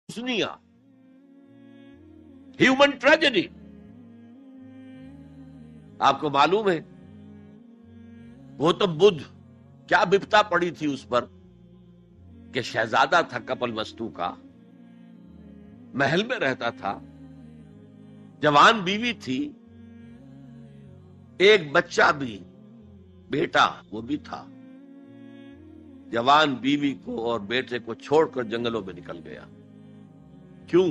دنیا human tragedy. آپ کو معلوم ہے گوتم بدھ کیا بپتا پڑی تھی اس پر کہ شہزادہ تھا کپل وستو کا، محل میں رہتا تھا، جوان بیوی تھی، ایک بچہ بھی، بیٹا وہ بھی تھا. جوان بیوی کو اور بیٹے کو چھوڑ کر جنگلوں میں نکل گیا. کیوں؟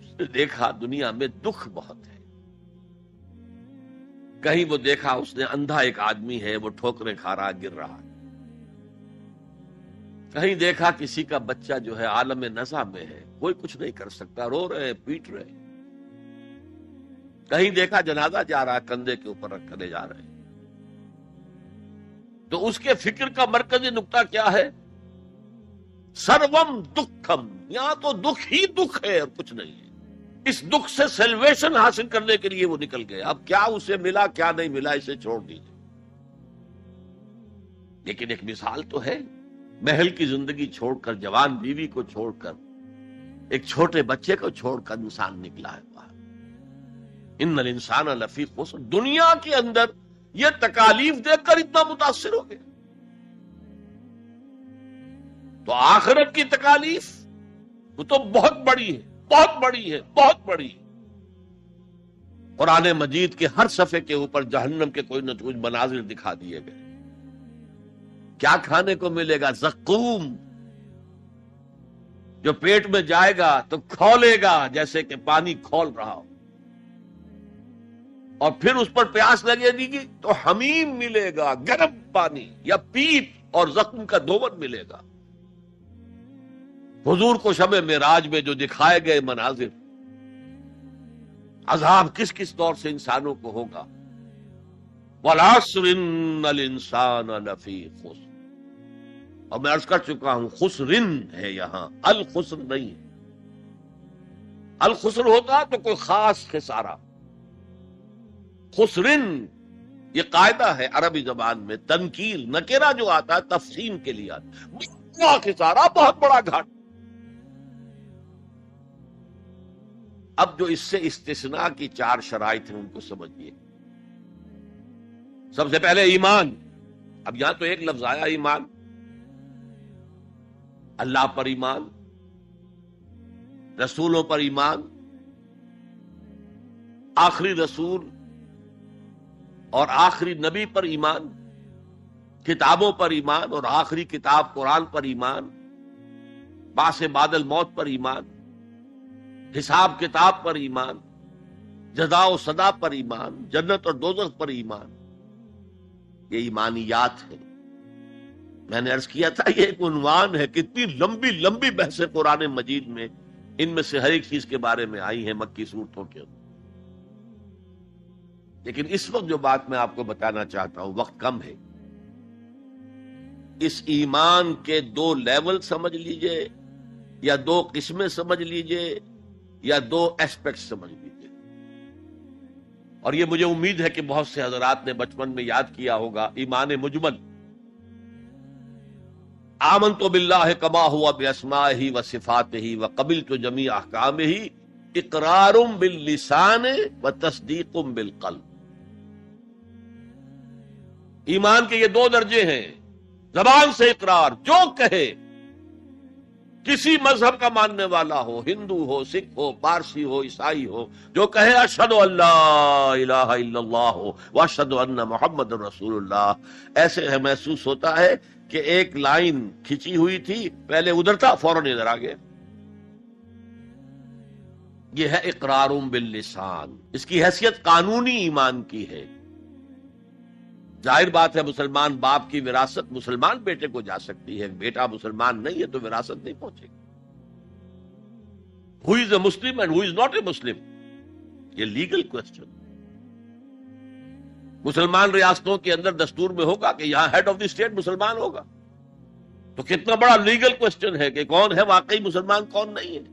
اس نے دیکھا دنیا میں دکھ بہت ہے. کہیں وہ دیکھا اس نے اندھا ایک آدمی ہے، وہ ٹھوکریں کھا رہا، گر رہا. کہیں دیکھا کسی کا بچہ جو ہے عالم نزع میں ہے، کوئی کچھ نہیں کر سکتا، رو رہے پیٹ رہے. کہیں دیکھا جنازہ جا رہا، کندھے کے اوپر رکھ کر لے جا رہے. تو اس کے فکر کا مرکزی نقطہ کیا ہے؟ سروم دکھم، یہاں تو دکھ ہی دکھ ہے اور کچھ نہیں ہے. اس دکھ سے سیلویشن حاصل کرنے کے لیے وہ نکل گئے. اب کیا اسے ملا کیا نہیں ملا اسے چھوڑ دیجیے، لیکن ایک مثال تو ہے. محل کی زندگی چھوڑ کر، جوان بیوی کو چھوڑ کر، ایک چھوٹے بچے کو چھوڑ کر انسان نکلا ہے باہر. ان الانسان لفی خسر. دنیا کے اندر یہ تکالیف دیکھ کر اتنا متاثر ہو گیا، تو آخرت کی تکالیف وہ تو بہت بڑی ہے، بہت بڑی ہے، بہت بڑی ہے. قرآن مجید کے ہر صفحے کے اوپر جہنم کے کوئی نہ کوئی مناظر دکھا دیے گئے. کیا کھانے کو ملے گا؟ زقوم، جو پیٹ میں جائے گا تو کھولے گا جیسے کہ پانی کھول رہا ہو، اور پھر اس پر پیاس لگے گی تو حمیم ملے گا، گرم پانی یا پیپ، اور زخم کا دھون ملے گا. حضور کو شب معراج میں جو دکھائے گئے مناظر، عذاب کس کس دور سے انسانوں کو ہوگا. وَالْعَصْرِ إِنَّ الْإِنسَانَ لَفِي خُسْرٍ. اور میں عرض کر چکا ہوں خسرن ہے یہاں، الخسر نہیں ہے. الخسر ہوتا تو کوئی خاص خسارہ. خسرن یہ قاعدہ ہے عربی زبان میں، تنکیر نکرہ جو آتا ہے تفصیل کے لیے آتا ہے. بہت بڑا خسارہ، بہت بڑا گھاٹ. اب جو اس سے استثناء کی 4 شرائط ہیں ان کو سمجھیے. سب سے پہلے ایمان. اب یہاں تو ایک لفظ آیا ایمان. اللہ پر ایمان، رسولوں پر ایمان، آخری رسول اور آخری نبی پر ایمان، کتابوں پر ایمان اور آخری کتاب قرآن پر ایمان، بعث بعد الموت پر ایمان، حساب کتاب پر ایمان، جزا و سزا پر ایمان، جنت اور دوزخ پر ایمان. یہ ایمانیات ہے. میں نے عرض کیا تھا یہ ایک عنوان ہے. کتنی لمبی لمبی بحثیں قرآن مجید میں ان میں سے ہر ایک چیز کے بارے میں آئی ہیں مکی صورتوں کے اندر. لیکن اس وقت جو بات میں آپ کو بتانا چاہتا ہوں، وقت کم ہے، اس ایمان کے 2 لیول سمجھ لیجئے، یا 2 قسمیں سمجھ لیجئے، یا 2 ایسپیکٹ سمجھ لیجئے. اور یہ مجھے امید ہے کہ بہت سے حضرات نے بچپن میں یاد کیا ہوگا. ایمان مجمل، آمنت باللہ کما ہوا باسمائہ وصفاتہ وقبلت جمیع احکامہ اقرار باللسان وتصدیق بالقلب. ایمان کے یہ 2 درجے ہیں. زبان سے اقرار، جو کہے، کسی مذہب کا ماننے والا ہو، ہندو ہو، سکھ ہو، پارسی ہو، عیسائی ہو، جو کہے اشہد ان لا الہ الا اللہ واشہد ان محمد رسول اللہ، ایسے ہے محسوس ہوتا ہے کہ ایک لائن کھچی ہوئی تھی، پہلے ادھر تھا فوراً ادھر آ گیا. یہ ہے اقرار باللسان. اس کی حیثیت قانونی ایمان کی ہے. ظاہر بات ہے مسلمان باپ کی وراثت مسلمان بیٹے کو جا سکتی ہے، بیٹا مسلمان نہیں ہے تو وراثت نہیں پہنچے گی. ہو از اے Muslim and who is not a مسلم، یہ لیگل کوسچن. مسلمان ریاستوں کے اندر دستور میں ہوگا کہ یہاں ہیڈ آف دی اسٹیٹ مسلمان ہوگا، تو کتنا بڑا لیگل کوسچن ہے کہ کون ہے واقعی مسلمان کون نہیں ہے.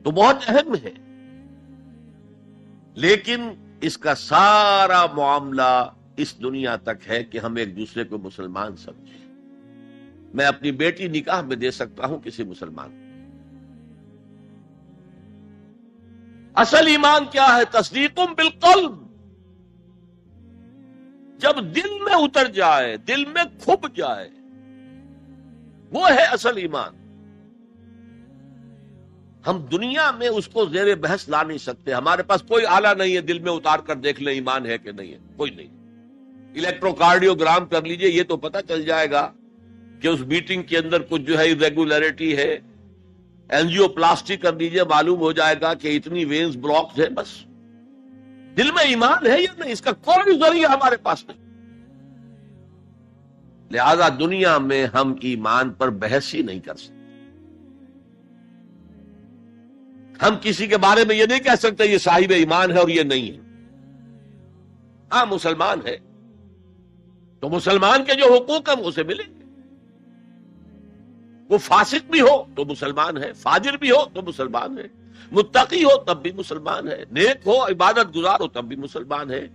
تو بہت اہم ہے. لیکن اس کا سارا معاملہ اس دنیا تک ہے کہ ہم ایک دوسرے کو مسلمان سمجھیں. میں اپنی بیٹی نکاح میں دے سکتا ہوں کسی مسلمان. اصل ایمان کیا ہے؟ تصدیق بالقلب. جب دل میں اتر جائے، دل میں کھپ جائے، وہ ہے اصل ایمان. ہم دنیا میں اس کو زیر بحث لا نہیں سکتے. ہمارے پاس کوئی آلہ نہیں ہے دل میں اتار کر دیکھ لیں ایمان ہے کہ نہیں ہے، کوئی نہیں. الیکٹرو کارڈیوگرام کر لیجئے، یہ تو پتہ چل جائے گا کہ اس میٹنگ کے اندر کچھ جو ہے irregularity ہے. اینجیو پلاسٹی کر لیجئے، معلوم ہو جائے گا کہ اتنی وینز بلاکڈ ہے. بس دل میں ایمان ہے یا نہیں، اس کا کوئی ذریعہ ہمارے پاس نہیں. لہذا دنیا میں ہم ایمان پر بحث ہی نہیں کر سکتے. ہم کسی کے بارے میں یہ نہیں کہہ سکتے یہ صاحب ایمان ہے اور یہ نہیں ہے. ہاں مسلمان ہے تو مسلمان کے جو حقوق ہیں اسے ملیں گے. وہ فاسق بھی ہو تو مسلمان ہے، فاجر بھی ہو تو مسلمان ہے، متقی ہو تب بھی مسلمان ہے، نیک ہو عبادت گزار ہو تب بھی مسلمان ہے.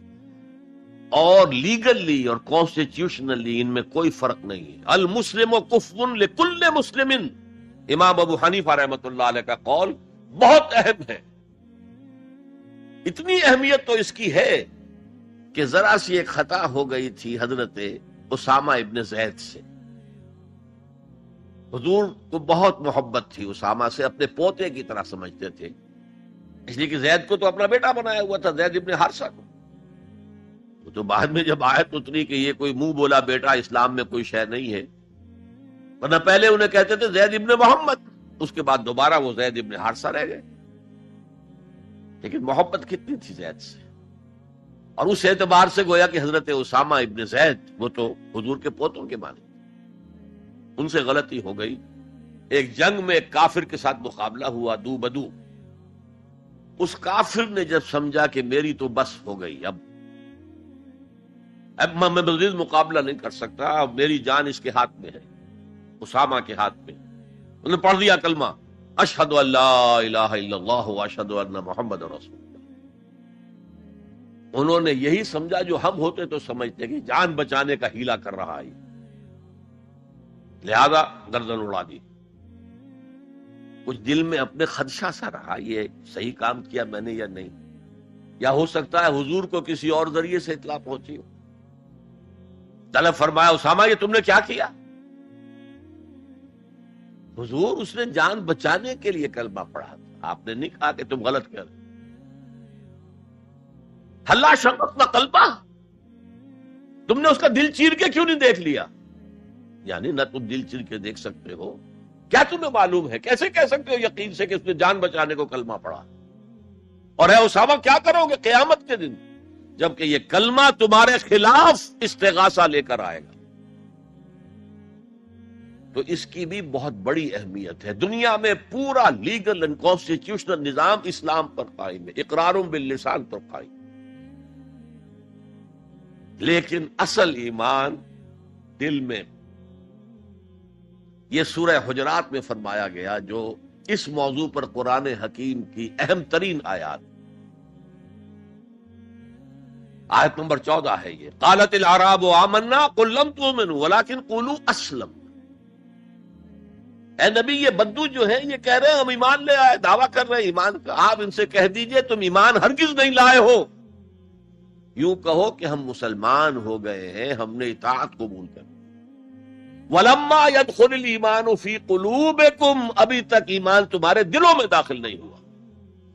اور لیگلی اور کانسٹیٹیوشنلی ان میں کوئی فرق نہیں ہے. المسلم کفو لکل مسلم، امام ابو حنیفہ رحمۃ اللہ علیہ کا قول بہت اہم ہے. اتنی اہمیت تو اس کی ہے کہ ذرا سی ایک خطا ہو گئی تھی حضرت اسامہ ابن زید سے. حضور کو بہت محبت تھی اسامہ سے، اپنے پوتے کی طرح سمجھتے تھے، اس لیے کہ زید کو تو اپنا بیٹا بنایا ہوا تھا، زید ابن حارثہ کو. وہ تو بعد میں جب آیت اتری کہ یہ کوئی منہ بولا بیٹا اسلام میں کوئی شے نہیں ہے، ورنہ پہلے انہیں کہتے تھے زید ابن محمد، اس کے بعد دوبارہ وہ زید ابن حارثہ رہ گئے. لیکن محبت کتنی تھی زید سے، اور اس اعتبار سے گویا کہ حضرت اسامہ ابن زید وہ تو حضور کے پوتوں کے معنی. ان سے غلطی ہو گئی. ایک جنگ میں ایک کافر کے ساتھ مقابلہ ہوا دو بدو. اس کافر نے جب سمجھا کہ میری تو بس ہو گئی، اب میں مزید مقابلہ نہیں کر سکتا، اب میری جان اس کے ہاتھ میں ہے، اسامہ کے ہاتھ میں. انہوں نے پڑھ دیا کلمہ اشہد ان لا الہ الا اللہ واشہد ان محمد رسول اللہ. انہوں نے یہی سمجھا جو ہم ہوتے تو سمجھتے کہ جان بچانے کا ہیلا کر رہا ہے، لہذا گردن اڑا دی. کچھ دل میں اپنے خدشہ سا رہا یہ صحیح کام کیا میں نے یا نہیں، یا ہو سکتا ہے حضور کو کسی اور ذریعے سے اطلاع پہنچی ہو. طلب فرمایا اسامہ یہ تم نے کیا کیا؟ حضور اس نے جان بچانے کے لیے کلمہ پڑھا تھا، آپ نے نہیں کہا کہ تم غلط کر. ہلا شققنا قلبہ، تم نے اس کا دل چیر کے کیوں نہیں دیکھ لیا؟ یعنی نہ تم دل چیر کے دیکھ سکتے ہو، کیا تمہیں معلوم ہے؟ کیسے کہہ سکتے ہو یقین سے کہ اس نے جان بچانے کو کلمہ پڑھا؟ اور اے اسامہ کیا کرو گے قیامت کے دن جبکہ یہ کلمہ تمہارے خلاف استغاثہ لے کر آئے گا؟ تو اس کی بھی بہت بڑی اہمیت ہے. دنیا میں پورا لیگل اینڈ کانسٹیٹیوشنل نظام اسلام پر قائم ہے، اقرار باللسان پر قائم. لیکن اصل ایمان دل میں. یہ سورہ حجرات میں فرمایا گیا جو اس موضوع پر قرآن حکیم کی اہم ترین آیات. آیت نمبر 14 ہے یہ. قالت الاعراب آمنا قل لم تؤمنوا ولكن قولوا اسلمنا. اے نبی یہ بدو جو ہیں یہ کہہ رہے ہیں ہم ایمان لے آئے، دعویٰ کر رہے ہیں ایمان کا. آپ ان سے کہہ دیجئے تم ایمان ہرگز نہیں لائے ہو، یوں کہو کہ ہم مسلمان ہو گئے ہیں، ہم نے اطاعت قبول کر. وَلَمَّا يَدْخُلِ الْإِيمَانُ فِي قُلُوبِكُمْ، ابھی تک ایمان تمہارے دلوں میں داخل نہیں ہوا.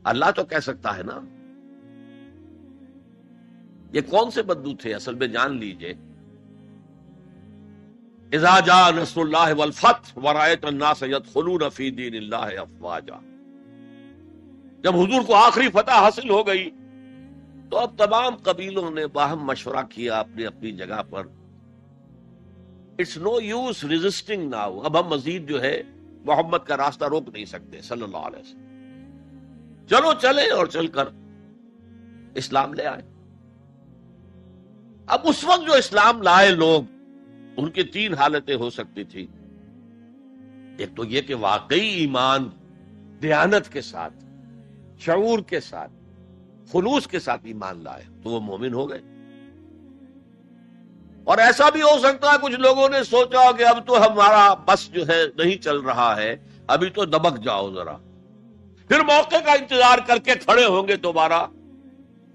اللہ تو کہہ سکتا ہے نا. یہ کون سے بدو تھے اصل میں جان لیجئے. اذا جاء نصر اللہ والفتح ورأيت الناس يدخلون في دین اللہ افواجا. جب حضور کو آخری فتح حاصل ہو گئی تو اب تمام قبیلوں نے باہم مشورہ کیا اپنی اپنی جگہ پر. It's no use resisting now. اب ہم مزید جو ہے محمد کا راستہ روک نہیں سکتے صلی اللہ علیہ وسلم. چلو چلے اور چل کر اسلام لے آئے. اب اس وقت جو اسلام لائے لوگ ان کی 3 حالتیں ہو سکتی تھی. ایک تو یہ کہ واقعی ایمان دیانت کے ساتھ، شعور کے ساتھ، خلوص کے ساتھ ایمان لائے تو وہ مومن ہو گئے. اور ایسا بھی ہو سکتا ہے کچھ لوگوں نے سوچا کہ اب تو ہمارا بس جو ہے نہیں چل رہا ہے، ابھی تو دبک جاؤ ذرا، پھر موقع کا انتظار کر کے کھڑے ہوں گے دوبارہ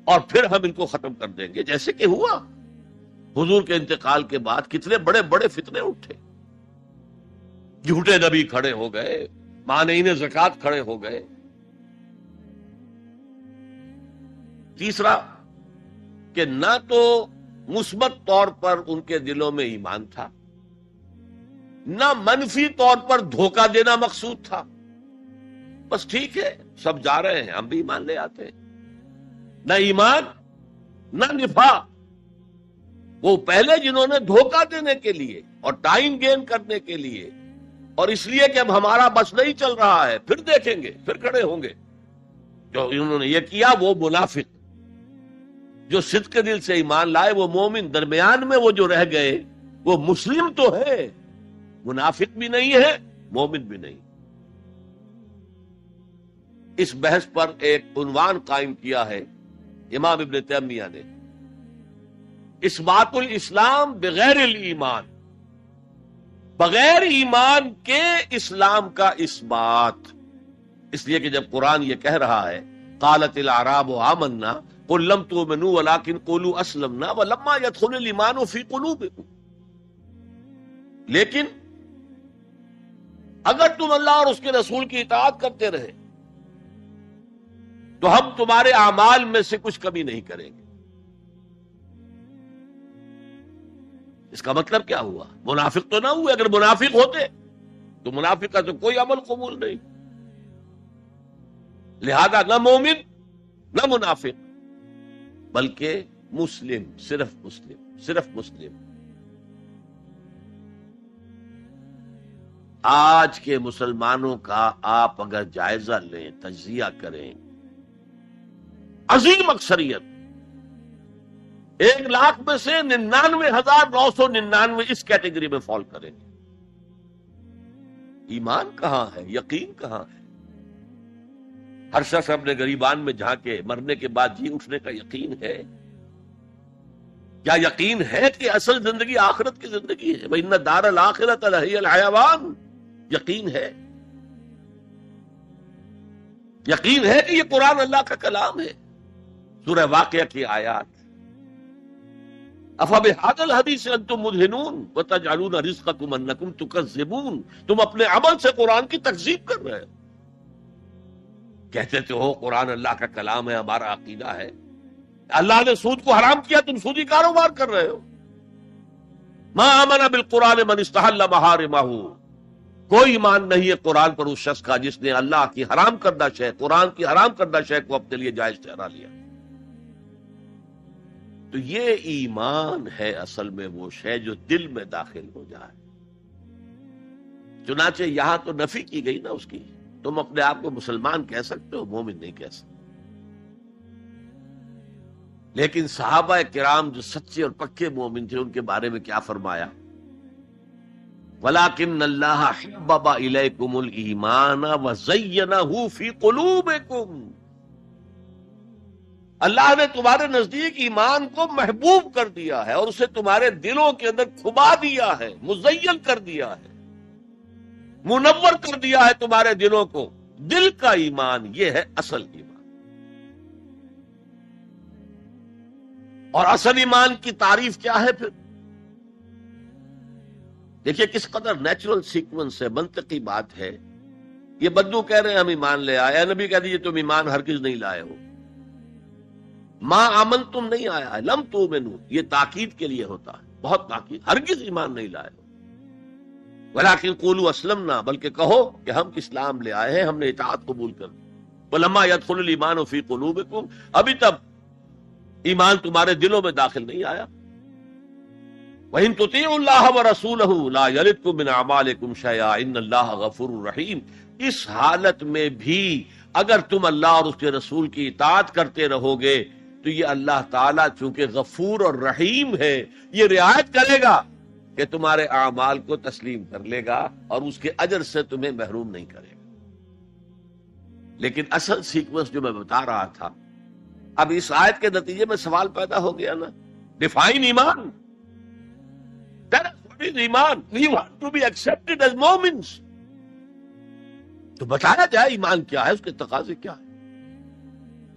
اور پھر ہم ان کو ختم کر دیں گے، جیسے کہ ہوا حضور کے انتقال کے بعد کتنے بڑے بڑے فتنے اٹھے، جھوٹے نبی کھڑے ہو گئے، مانعین زکوٰۃ کھڑے ہو گئے۔ تیسرا کہ نہ تو مثبت طور پر ان کے دلوں میں ایمان تھا، نہ منفی طور پر دھوکہ دینا مقصود تھا، بس ٹھیک ہے سب جا رہے ہیں ہم بھی ایمان لے آتے ہیں، نہ ایمان نہ نفاق۔ وہ پہلے جنہوں نے دھوکہ دینے کے لیے اور ٹائم گین کرنے کے لیے اور اس لیے کہ اب ہمارا بس نہیں چل رہا ہے، پھر دیکھیں گے، پھر کھڑے ہوں گے، جو انہوں نے یہ کیا وہ منافق۔ جو صدق کے دل سے ایمان لائے وہ مومن، درمیان میں وہ جو رہ گئے وہ مسلم تو ہے، منافق بھی نہیں ہے، مومن بھی نہیں۔ اس بحث پر ایک عنوان قائم کیا ہے امام ابن تیمیہ نے، اثبات الاسلام بغیر الایمان، بغیر ایمان کے اسلام کا اثبات۔ اس لیے کہ جب قرآن یہ کہہ رہا ہے قالت الاعراب آمنا قل لم تؤمنوا ولكن قولوا اسلمنا ولما يدخل الايمان في قلوبكم، لیکن اگر تم اللہ اور اس کے رسول کی اطاعت کرتے رہے تو ہم تمہارے اعمال میں سے کچھ کمی نہیں کریں گے۔ اس کا مطلب کیا ہوا؟ منافق تو نہ ہوئے، اگر منافق ہوتے تو منافق کا تو کوئی عمل قبول نہیں، لہذا نہ مومن نہ منافق بلکہ مسلم، صرف مسلم، صرف مسلم۔ آج کے مسلمانوں کا آپ اگر جائزہ لیں، تجزیہ کریں، عظیم اکثریت 1,00,000 میں سے 99,999 اس کیٹیگری میں فال کریں گے۔ ایمان کہاں ہے؟ یقین کہاں ہے؟ ہر شخص اپنے گریبان میں جھانکے مرنے کے بعد جی اٹھنے کا یقین ہے؟ کیا یقین ہے کہ اصل زندگی آخرت کی زندگی ہے؟ وَإِنَّ دَارَ الْآخِرَةَ لَهِيَ الْحَيَوَانُ، یقین ہے؟ یقین ہے کہ یہ قرآن اللہ کا کلام ہے؟ سورہ واقعہ کی آیات، أَفَبِهَذَا الْحَدِيثِ أَنْتُمْ مُدْهِنُونَ وَتَجْعَلُونَ رِزْقَكُمْ أَنَّكُمْ تُكَذِّبُونَ، تم اپنے عمل سے قرآن کی تکذیب کر رہے ہو، کہتے تو ہو قرآن اللہ کا کلام ہے، ہمارا عقیدہ ہے، اللہ نے سود کو حرام کیا، تم سودی کاروبار کر رہے ہو۔ ما آمن بالقرآن من استحل محارمہ، کوئی ایمان نہیں ہے قرآن پر اس شخص کا جس نے اللہ کی حرام کردہ شے، قرآن کی حرام کردہ شے کو اپنے لیے جائز ٹھہرا لیا۔ تو یہ ایمان ہے اصل میں وہ شے جو دل میں داخل ہو جائے۔ چنانچہ یہاں تو نفی کی گئی نا اس کی، تم اپنے آپ کو مسلمان کہہ سکتے ہو، مومن نہیں کہہ سکتے۔ لیکن صحابہ کرام جو سچے اور پکے مومن تھے ان کے بارے میں کیا فرمایا؟ وَلَكِنَّ اللَّهَ حَبَّبَ إِلَيْكُمُ الْإِيمَانَ وَزَيَّنَهُ فِي قُلُوبِكُمْ، اللہ نے تمہارے نزدیک ایمان کو محبوب کر دیا ہے اور اسے تمہارے دلوں کے اندر کھبا دیا ہے، مزین کر دیا ہے، منور کر دیا ہے تمہارے دلوں کو۔ دل کا ایمان یہ ہے اصل ایمان۔ اور اصل ایمان کی تعریف کیا ہے پھر؟ دیکھیے کس قدر نیچرل سیکوینس ہے، منطقی بات ہے۔ یہ بدو کہہ رہے ہیں ہم ایمان لے آئے، نبی کہہ دیجیے تم ایمان ہرگز نہیں لائے ہو، ما آمن تم نہیں آیا ہے، لم تؤمنوا یہ تاکید کے لیے ہوتا ہے، بہت تاکید، ہرگز ایمان نہیں لائے ہو۔ ولیکن قولوا اسلمنا، بلکہ کہو کہ ہم اسلام لے آئے ہیں، ہم نے اطاعت قبول کر دی۔ ولما يدخل الايمان في قلوبكم، ابھی تب ایمان تمہارے دلوں میں داخل نہیں آیا۔ وَإِن تُطِيعُوا اللَّهَ وَرَسُولَهُ لَا يَلِدْكُم مِّنْ أَعْمَالِكُمْ شَيْئًا إِنَّ اللَّهَ غَفُورٌ رَّحِيمٌ، اس حالت میں بھی اگر تم اللہ اور اس کے رسول کی اطاعت کرتے رہو گے تو یہ اللہ تعالیٰ چونکہ غفور اور رحیم ہے، یہ رعایت کرے گا کہ تمہارے اعمال کو تسلیم کر لے گا اور اس کے اجر سے تمہیں محروم نہیں کرے گا۔ لیکن اصل سیکوینس جو میں بتا رہا تھا، اب اس آیت کے نتیجے میں سوال پیدا ہو گیا نا، ڈیفائن ایمان۔ What is ایمان? We want to be accepted as Momins. تو بتایا جائے ایمان کیا ہے، اس کے تقاضے کیا ہے.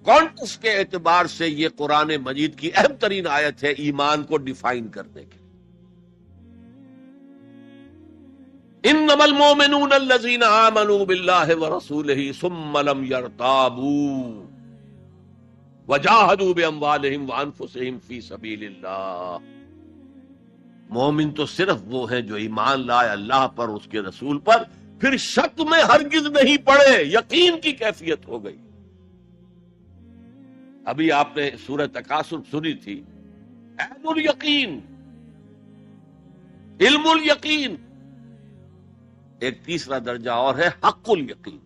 کانٹیکسٹ کے اعتبار سے یہ قرآن مجید کی اہم ترین آیت ہے ایمان کو ڈیفائن کرنے کے. انما المؤمنون الذین آمنوا باللہ ورسولہ ثم لم یرتابوا وجاہدوا باموالہم وانفسہم فی سبیل اللہ. مومن تو صرف وہ ہیں جو ایمان لائے اللہ پر، اس کے رسول پر، پھر شک میں ہرگز نہیں پڑے، یقین کی کیفیت ہو گئی. ابھی آپ نے سورہ تکاثر سنی تھی، عین الیقین، علم الیقین. ایک تیسرا درجہ اور ہے حق الیقین.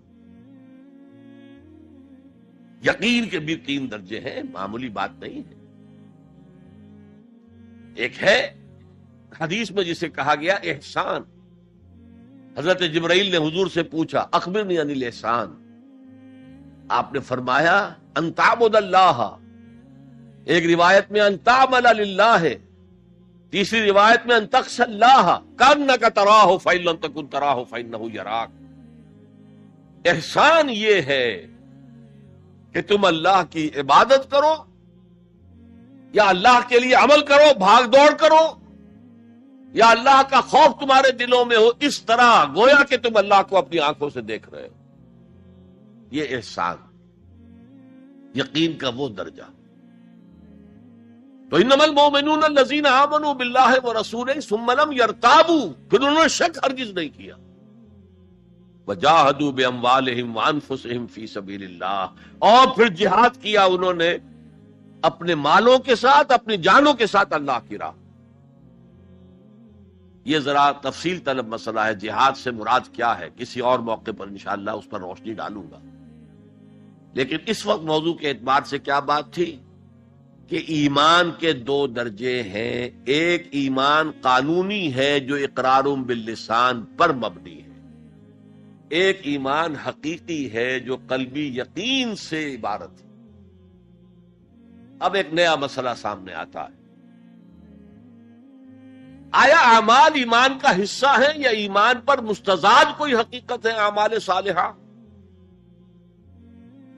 یقین کے بھی 3 درجے ہیں، معمولی بات نہیں ہے. ایک ہے حدیث میں جسے کہا گیا احسان. حضرت جبرائیل نے حضور سے پوچھا اخبرنی عن الاحسان، آپ نے فرمایا ان تعبد اللہ. ایک روایت میں ان تعمل للہ ہے، تیسری روایت میں ان تخشى اللہ کانک تراہ فإن لم تکن تراہ فإنہ یراک. احسان یہ ہے کہ تم اللہ کی عبادت کرو یا اللہ کے لیے عمل کرو، بھاگ دوڑ کرو، یا اللہ کا خوف تمہارے دلوں میں ہو، اس طرح گویا کہ تم اللہ کو اپنی آنکھوں سے دیکھ رہے ہو. یہ احسان، یقین کا وہ درجہ. تو انما المؤمنون الذین آمنوا باللہ ورسولہ ثم لم یرتابوا، پھر انہوں نے شک ہرگز نہیں کیا. وجاہدوا باموالہم وانفسہم فی سبیل اللہ، اور پھر جہاد کیا انہوں نے اپنے مالوں کے ساتھ، اپنی جانوں کے ساتھ اللہ کی راہ. یہ ذرا تفصیل طلب مسئلہ ہے، جہاد سے مراد کیا ہے، کسی اور موقع پر انشاءاللہ اس پر روشنی ڈالوں گا. لیکن اس وقت موضوع کے اعتبار سے کیا بات تھی کہ ایمان کے 2 درجے ہیں. ایک ایمان قانونی ہے جو اقرار باللسان پر مبنی ہے، ایک ایمان حقیقی ہے جو قلبی یقین سے عبارت ہے. اب ایک نیا مسئلہ سامنے آتا ہے، آیا اعمال ایمان کا حصہ ہیں یا ایمان پر مستزاد کوئی حقیقت ہے اعمال صالحہ؟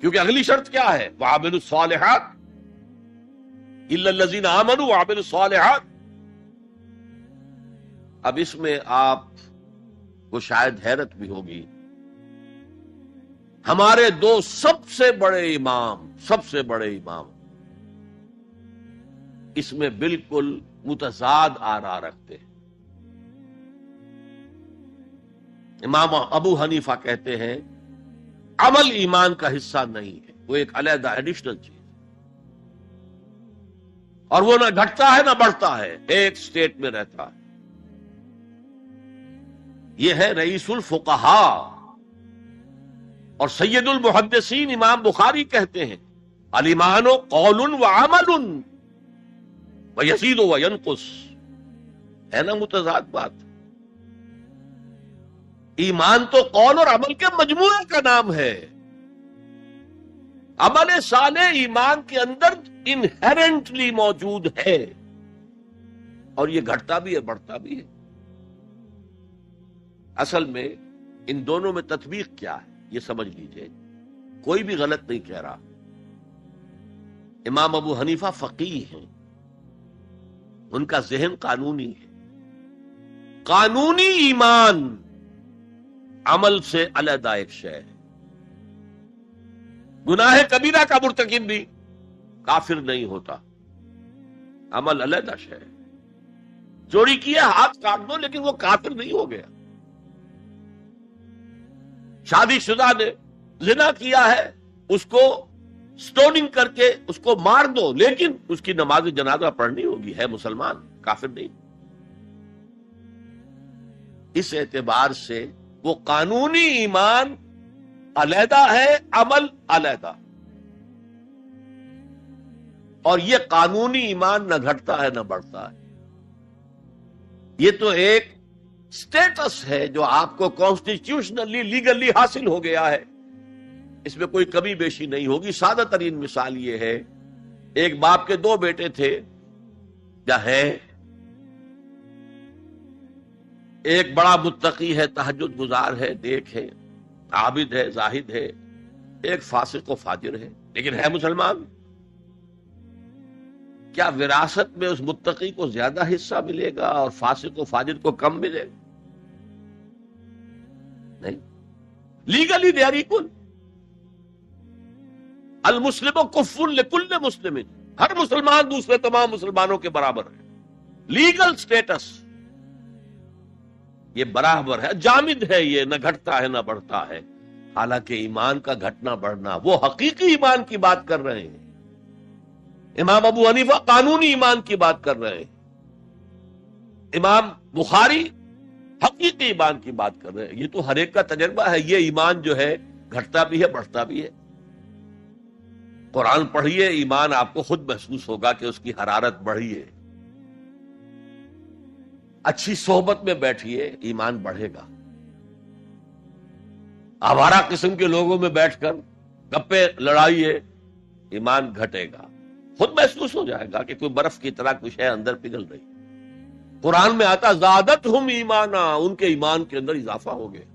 کیونکہ اگلی شرط کیا ہے؟ وَعَمِلُوا الصَّالِحَاتِ إِلَّا الَّذِينَ آمَنُوا وَعَمِلُوا الصَّالِحَاتِ. اب اس میں آپ کو شاید حیرت بھی ہوگی، ہمارے 2 سب سے بڑے امام اس میں بالکل متضاد آراء رکھتے ہیں. امام ابو حنیفہ کہتے ہیں عمل ایمان کا حصہ نہیں ہے، وہ ایک علیحدہ ایڈیشنل چیز، اور وہ نہ گھٹتا ہے نہ بڑھتا ہے، ایک سٹیٹ میں رہتا ہے. یہ ہے رئیس الفقہاء اور سید المحدثین امام بخاری کہتے ہیں الایمان قول وعمل وَيَزِيدُ وَيَنْقُص. ہے نا متضاد بات؟ ایمان تو قول اور عمل کے مجموعے کا نام ہے. عمل صالح ایمان کے اندر انہیرنٹلی موجود ہے، اور یہ گھٹتا بھی ہے بڑھتا بھی ہے. اصل میں ان دونوں میں تطبیق کیا ہے یہ سمجھ لیجئے، کوئی بھی غلط نہیں کہہ رہا. امام ابو حنیفہ فقیہ ہیں، ان کا ذہن قانونی ہے. قانونی ایمان عمل سے علیحدہ ایک شے ہے. گناہ کبیرہ کا مرتکب بھی کافر نہیں ہوتا، عمل علیحدہ شے ہے. چوری کیا ہاتھ کاٹ دو لیکن وہ کافر نہیں ہو گیا. شادی شدہ نے زنا کیا ہے، اس کو سٹوننگ کر کے اس کو مار دو، لیکن اس کی نماز جنازہ پڑھنی ہوگی، ہے مسلمان، کافر نہیں. اس اعتبار سے وہ قانونی ایمان علیحدہ ہے، عمل علیحدہ. اور یہ قانونی ایمان نہ گھٹتا ہے نہ بڑھتا ہے. یہ تو ایک سٹیٹس ہے جو آپ کو کانسٹیٹیوشنلی لیگلی حاصل ہو گیا ہے، اس میں کوئی کمی بیشی نہیں ہوگی. سادہ ترین مثال یہ ہے، ایک باپ کے 2 بیٹے تھے یا ہیں، ایک بڑا متقی ہے، تہجد گزار ہے، نیک ہے، عابد ہے، زاہد ہے، ایک فاسق و فاجر ہے لیکن ہے مسلمان. کیا وراثت میں اس متقی کو زیادہ حصہ ملے گا اور فاسق و فاجر کو کم ملے گا؟ نہیں. Legally they are equal. المسلم کف لکل مسلم، ہر مسلمان دوسرے تمام مسلمانوں کے برابر ہے. لیگل سٹیٹس یہ برابر ہے، جامد ہے، یہ نہ گھٹتا ہے نہ بڑھتا ہے. حالانکہ ایمان کا گھٹنا بڑھنا، وہ حقیقی ایمان کی بات کر رہے ہیں. امام ابو حنیفہ قانونی ایمان کی بات کر رہے ہیں، امام بخاری حقیقی ایمان کی بات کر رہے ہیں. یہ تو ہر ایک کا تجربہ ہے. یہ ایمان جو ہے گھٹتا بھی ہے، بڑھتا بھی ہے. قرآن پڑھیے، ایمان آپ کو خود محسوس ہوگا کہ اس کی حرارت بڑھی ہے. اچھی صحبت میں بیٹھیے، ایمان بڑھے گا. آوارہ قسم کے لوگوں میں بیٹھ کر گپے لڑائیے، ایمان گھٹے گا. خود محسوس ہو جائے گا کہ کوئی برف کی طرح کچھ ہے اندر پگھل رہی. قرآن میں آتا زادتہم ایمانا، ان کے ایمان کے اندر اضافہ ہو گیا.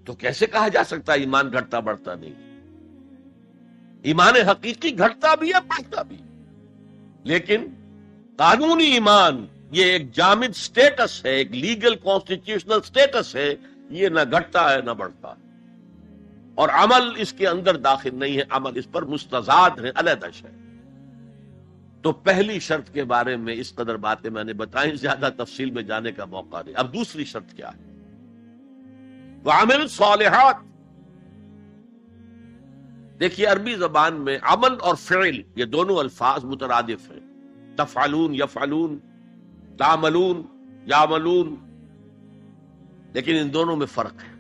تو کیسے کہا جا سکتا ہے ایمان گھٹتا بڑھتا نہیں؟ ایمان حقیقی گھٹتا بھی ہے، بڑھتا بھی. لیکن قانونی ایمان یہ ایک جامد سٹیٹس ہے، ایک لیگل کانسٹیٹیوشنل سٹیٹس ہے. یہ نہ گھٹتا ہے نہ بڑھتا ہے. اور عمل اس کے اندر داخل نہیں ہے، عمل اس پر مستزاد ہے، علیحدہ ہے. تو پہلی شرط کے بارے میں اس قدر باتیں میں نے بتائیں، زیادہ تفصیل میں جانے کا موقع نہیں. اب دوسری شرط کیا ہے؟ وَعَمِلُ الصَّالِحَاتِ. دیکھیے عربی زبان میں عمل اور فعل یہ دونوں الفاظ مترادف ہیں. تفعلون، یفعلون، تعملون، یعملون، لیکن ان دونوں میں فرق ہے.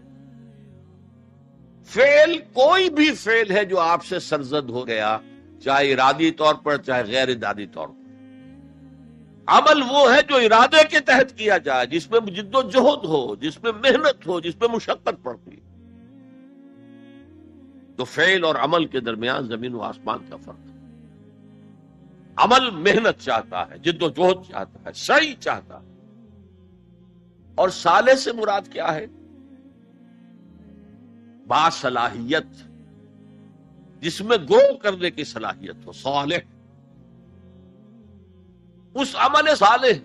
فعل کوئی بھی فعل ہے جو آپ سے سرزد ہو گیا، چاہے ارادی طور پر چاہے غیر ارادی طور پر. عمل وہ ہے جو ارادے کے تحت کیا جائے، جس میں جد و جہد ہو، جس میں محنت ہو، جس میں مشقت پڑتی. تو فعل اور عمل کے درمیان زمین و آسمان کا فرق ہے. عمل محنت چاہتا ہے، جد و جہد چاہتا ہے، سعی چاہتا ہے. اور صالح سے مراد کیا ہے؟ باصلاحیت، جس میں گرو کرنے کی صلاحیت ہو. صالح اس عمل صالح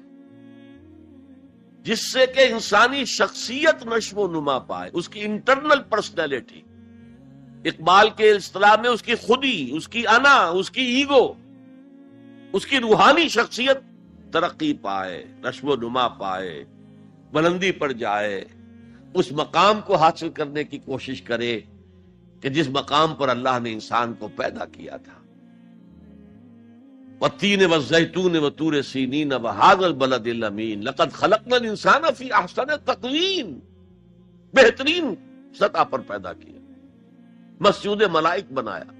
جس سے کہ انسانی شخصیت نشو و نما پائے، اس کی انٹرنل پرسنالٹی، اقبال کے اصطلاح میں اس کی خودی، اس کی انا، اس کی ایگو، اس کی روحانی شخصیت ترقی پائے، نشو و نما پائے، بلندی پر جائے، اس مقام کو حاصل کرنے کی کوشش کرے کہ جس مقام پر اللہ نے انسان کو پیدا کیا تھا. والتین والزیتون وطور سینین وہذا البلد الامین لقد خلقنا الانسان فی احسن تقویم. بہترین سطح پر پیدا کیا، مسجود ملائک بنایا،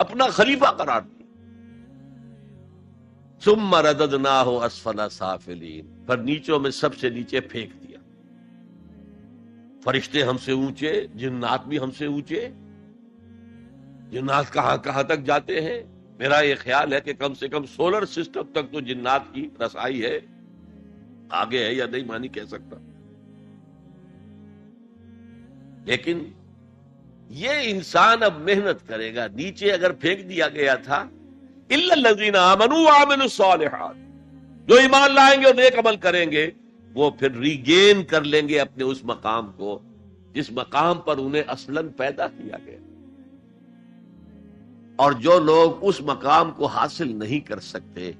اپنا خلیفہ قرار دیا. ثم رددناہ اسفل سافلین، پھر نیچوں میں سب سے نیچے پھینک دیا. فرشتے ہم سے اونچے، جنات بھی ہم سے اونچے. جنات کہاں کہاں تک جاتے ہیں؟ میرا یہ خیال ہے کہ کم سے کم سولر سسٹم تک تو جنات کی رسائی ہے. آگے ہے یا نہیں میں نہیں کہہ سکتا. لیکن یہ انسان اب محنت کرے گا. نیچے اگر پھینک دیا گیا تھا الا الذین آمنوا وعملوا الصالحات، جو ایمان لائیں گے اور نیک عمل کریں گے وہ پھر ریگین کر لیں گے اپنے اس مقام کو جس مقام پر انہیں اصلاً پیدا کیا گیا. اور جو لوگ اس مقام کو حاصل نہیں کر سکتے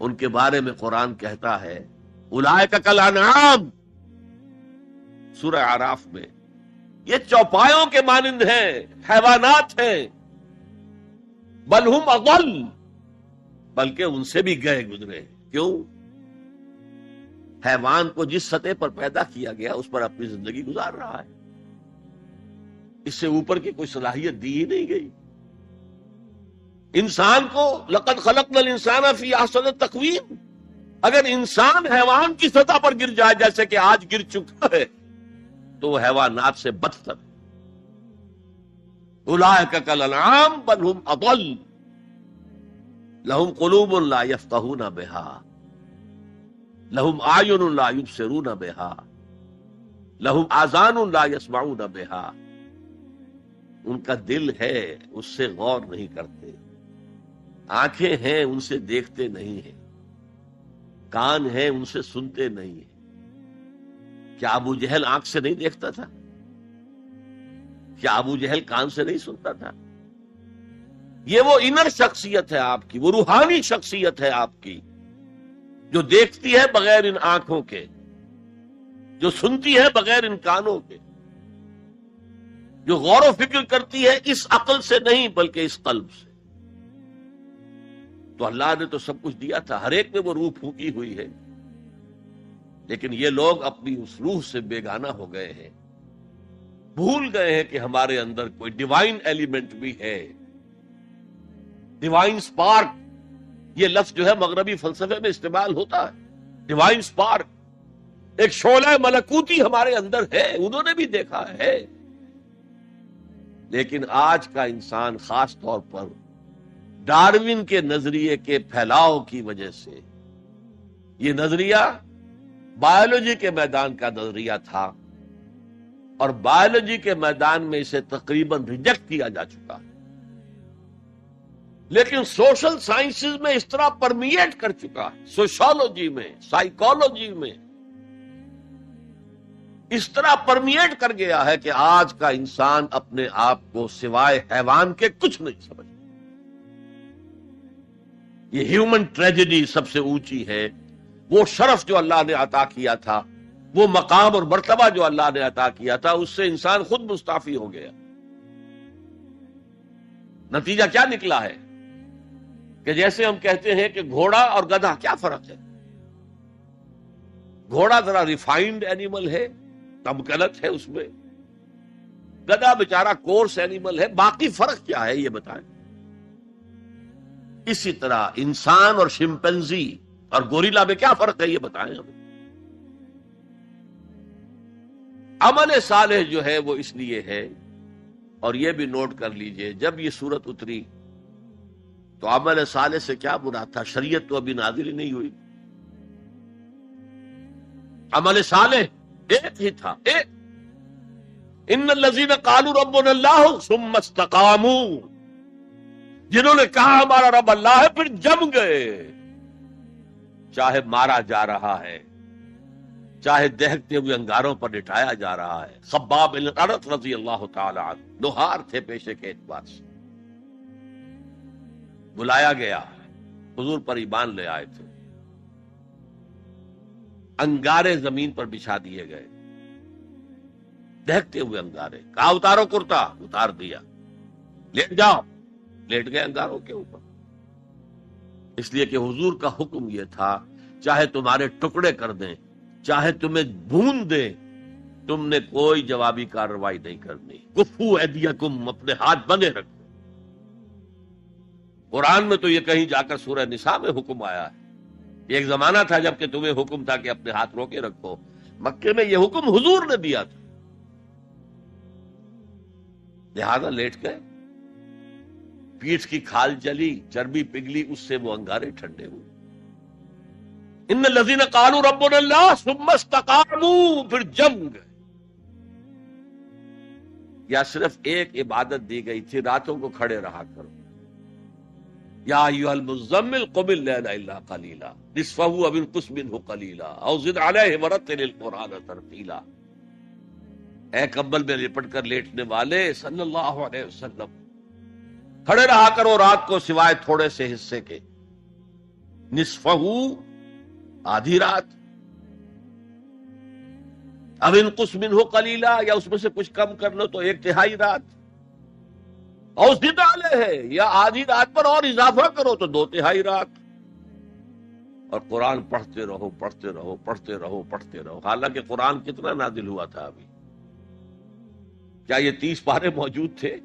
ان کے بارے میں قرآن کہتا ہے اولئک کالانعام، سورہ اعراف میں، یہ چوپایوں کے مانند ہیں، حیوانات ہیں. بل ہم اضل، بلکہ ان سے بھی گئے گزرے. کیوں؟ حیوان کو جس سطح پر پیدا کیا گیا اس پر اپنی زندگی گزار رہا ہے. اس سے اوپر کی کوئی صلاحیت دی ہی نہیں گئی. انسان کو لقد خلقنا الانسان فی احسن تقویم، اگر انسان حیوان کی سطح پر گر جائے جیسے کہ آج گر چکا ہے تو وہ حیوانات سے بدتر. اولئک کالانعام بل ہم اضل لہم قلوب لا یفقہون بہا. لہم اعین لا یبصرون بہا لہم آذان لا یسمعون بہا، ان کا دل ہے اس سے غور نہیں کرتے، آنکھیں ہیں ان سے دیکھتے نہیں ہیں، کان ہیں ان سے سنتے نہیں ہیں۔ کیا ابو جہل آنکھ سے نہیں دیکھتا تھا؟ کیا ابو جہل کان سے نہیں سنتا تھا؟ یہ وہ انر شخصیت ہے آپ کی، وہ روحانی شخصیت ہے آپ کی، جو دیکھتی ہے بغیر ان آنکھوں کے، جو سنتی ہے بغیر ان کانوں کے، جو غور و فکر کرتی ہے اس عقل سے نہیں بلکہ اس قلب سے۔ تو اللہ نے تو سب کچھ دیا تھا، ہر ایک میں وہ روح پھونکی ہوئی ہے، لیکن یہ لوگ اپنی اس روح سے بیگانہ ہو گئے ہیں، بھول گئے ہیں کہ ہمارے اندر کوئی ڈیوائن ایلیمنٹ بھی ہے۔ ڈیوائن سپارک، یہ لفظ جو ہے مغربی فلسفے میں استعمال ہوتا ہے، ڈیوائن سپارک، ایک شعلہ ملکوتی ہمارے اندر ہے، انہوں نے بھی دیکھا ہے۔ لیکن آج کا انسان خاص طور پر ڈارون کے نظریے کے پھیلاؤ کی وجہ سے، یہ نظریہ بایولوجی کے میدان کا نظریہ تھا اور بایولوجی کے میدان میں اسے تقریباً ریجیکٹ کیا جا چکا، لیکن سوشل سائنسز میں اس طرح پرمیٹ کر چکا ہے، سوشالوجی میں، سائیکالوجی میں اس طرح پرمیٹ کر گیا ہے کہ آج کا انسان اپنے آپ کو سوائے حیوان کے کچھ نہیں سمجھتا۔ یہ ہیومن ٹریجڈی سب سے اونچی ہے، وہ شرف جو اللہ نے عطا کیا تھا، وہ مقام اور مرتبہ جو اللہ نے عطا کیا تھا، اس سے انسان خود مستعفی ہو گیا۔ نتیجہ کیا نکلا ہے کہ جیسے ہم کہتے ہیں کہ گھوڑا اور گدھا کیا فرق ہے؟ گھوڑا ذرا ریفائنڈ اینیمل ہے، تمکنت ہے اس میں، گدھا بیچارہ کورس اینیمل ہے، باقی فرق کیا ہے یہ بتائیں۔ اسی طرح انسان اور شمپینزی اور گوریلا میں کیا فرق ہے یہ بتائیں ہمیں۔ عمل صالح جو ہے وہ اس لیے ہے، اور یہ بھی نوٹ کر لیجئے، جب یہ سورت اتری تو عمل صالح سے کیا مراد تھا؟ شریعت تو ابھی نازل ہی نہیں ہوئی، عمل صالح ایک ہی تھا، ایک ان الذین قالوا ربنا اللہ ثم استقاموا، جنہوں نے کہا ہمارا رب اللہ ہے پھر جم گئے، چاہے مارا جا رہا ہے، چاہے دہکتے ہوئے انگاروں پر لٹایا جا رہا ہے۔ خباب بن الارت رضی اللہ تعالی عنہ لوہار تھے پیشے کے اعتبار سے، بلایا گیا، حضور پر ایمان لے آئے تھے، انگارے زمین پر بچھا دیے گئے، دہکتے ہوئے انگارے، کہا اتارو کرتا، اتار دیا، لیٹ جاؤ، لیٹ گئے انگاروں کے اوپر، اس لیے کہ حضور کا حکم یہ تھا چاہے تمہارے ٹکڑے کر دیں، چاہے تمہیں بھون دیں، تم نے کوئی جوابی کارروائی نہیں کرنی، کفو ایدیکم، اپنے ہاتھ بندے رکھو۔ قرآن میں تو یہ کہیں جا کر سورہ نساء میں حکم آیا ہے، ایک زمانہ تھا جب کہ تمہیں حکم تھا کہ اپنے ہاتھ روکے رکھو، مکے میں یہ حکم حضور نے دیا تھا، لہذا لیٹ گئے، پیٹھ کی کھال جلی، چربی پگھلی، اس سے وہ انگارے ٹھنڈے ہوئے۔ ان الذین قالوا ربنا اللہ ثم استقاموا، پھر جم گئے۔ یا صرف ایک عبادت دی گئی تھی، راتوں کو کھڑے رہا کرو، یا ایھا المزمل قم اللیل الا قلیلا نصفہ او انقص منہ قلیلا او زد علیہ ورتل القرآن ترتیلا۔ اے کمبل میں لپٹ کر لیٹنے والے صلی اللہ علیہ وسلم، کھڑے رہا کرو رات کو سوائے تھوڑے سے حصے کے، نصفہ، آدھی رات، اب انقص منہ قلیلا، یا اس میں سے کچھ کم کر لو تو ایک تہائی رات، اور زد علیہ ہے، یا آدھی رات پر اور اضافہ کرو تو دو تہائی رات، اور قرآن پڑھتے رہو پڑھتے رہو پڑھتے رہو پڑھتے رہو۔ حالانکہ قرآن کتنا نازل ہوا تھا ابھی؟ کیا یہ 30 پارے موجود تھے؟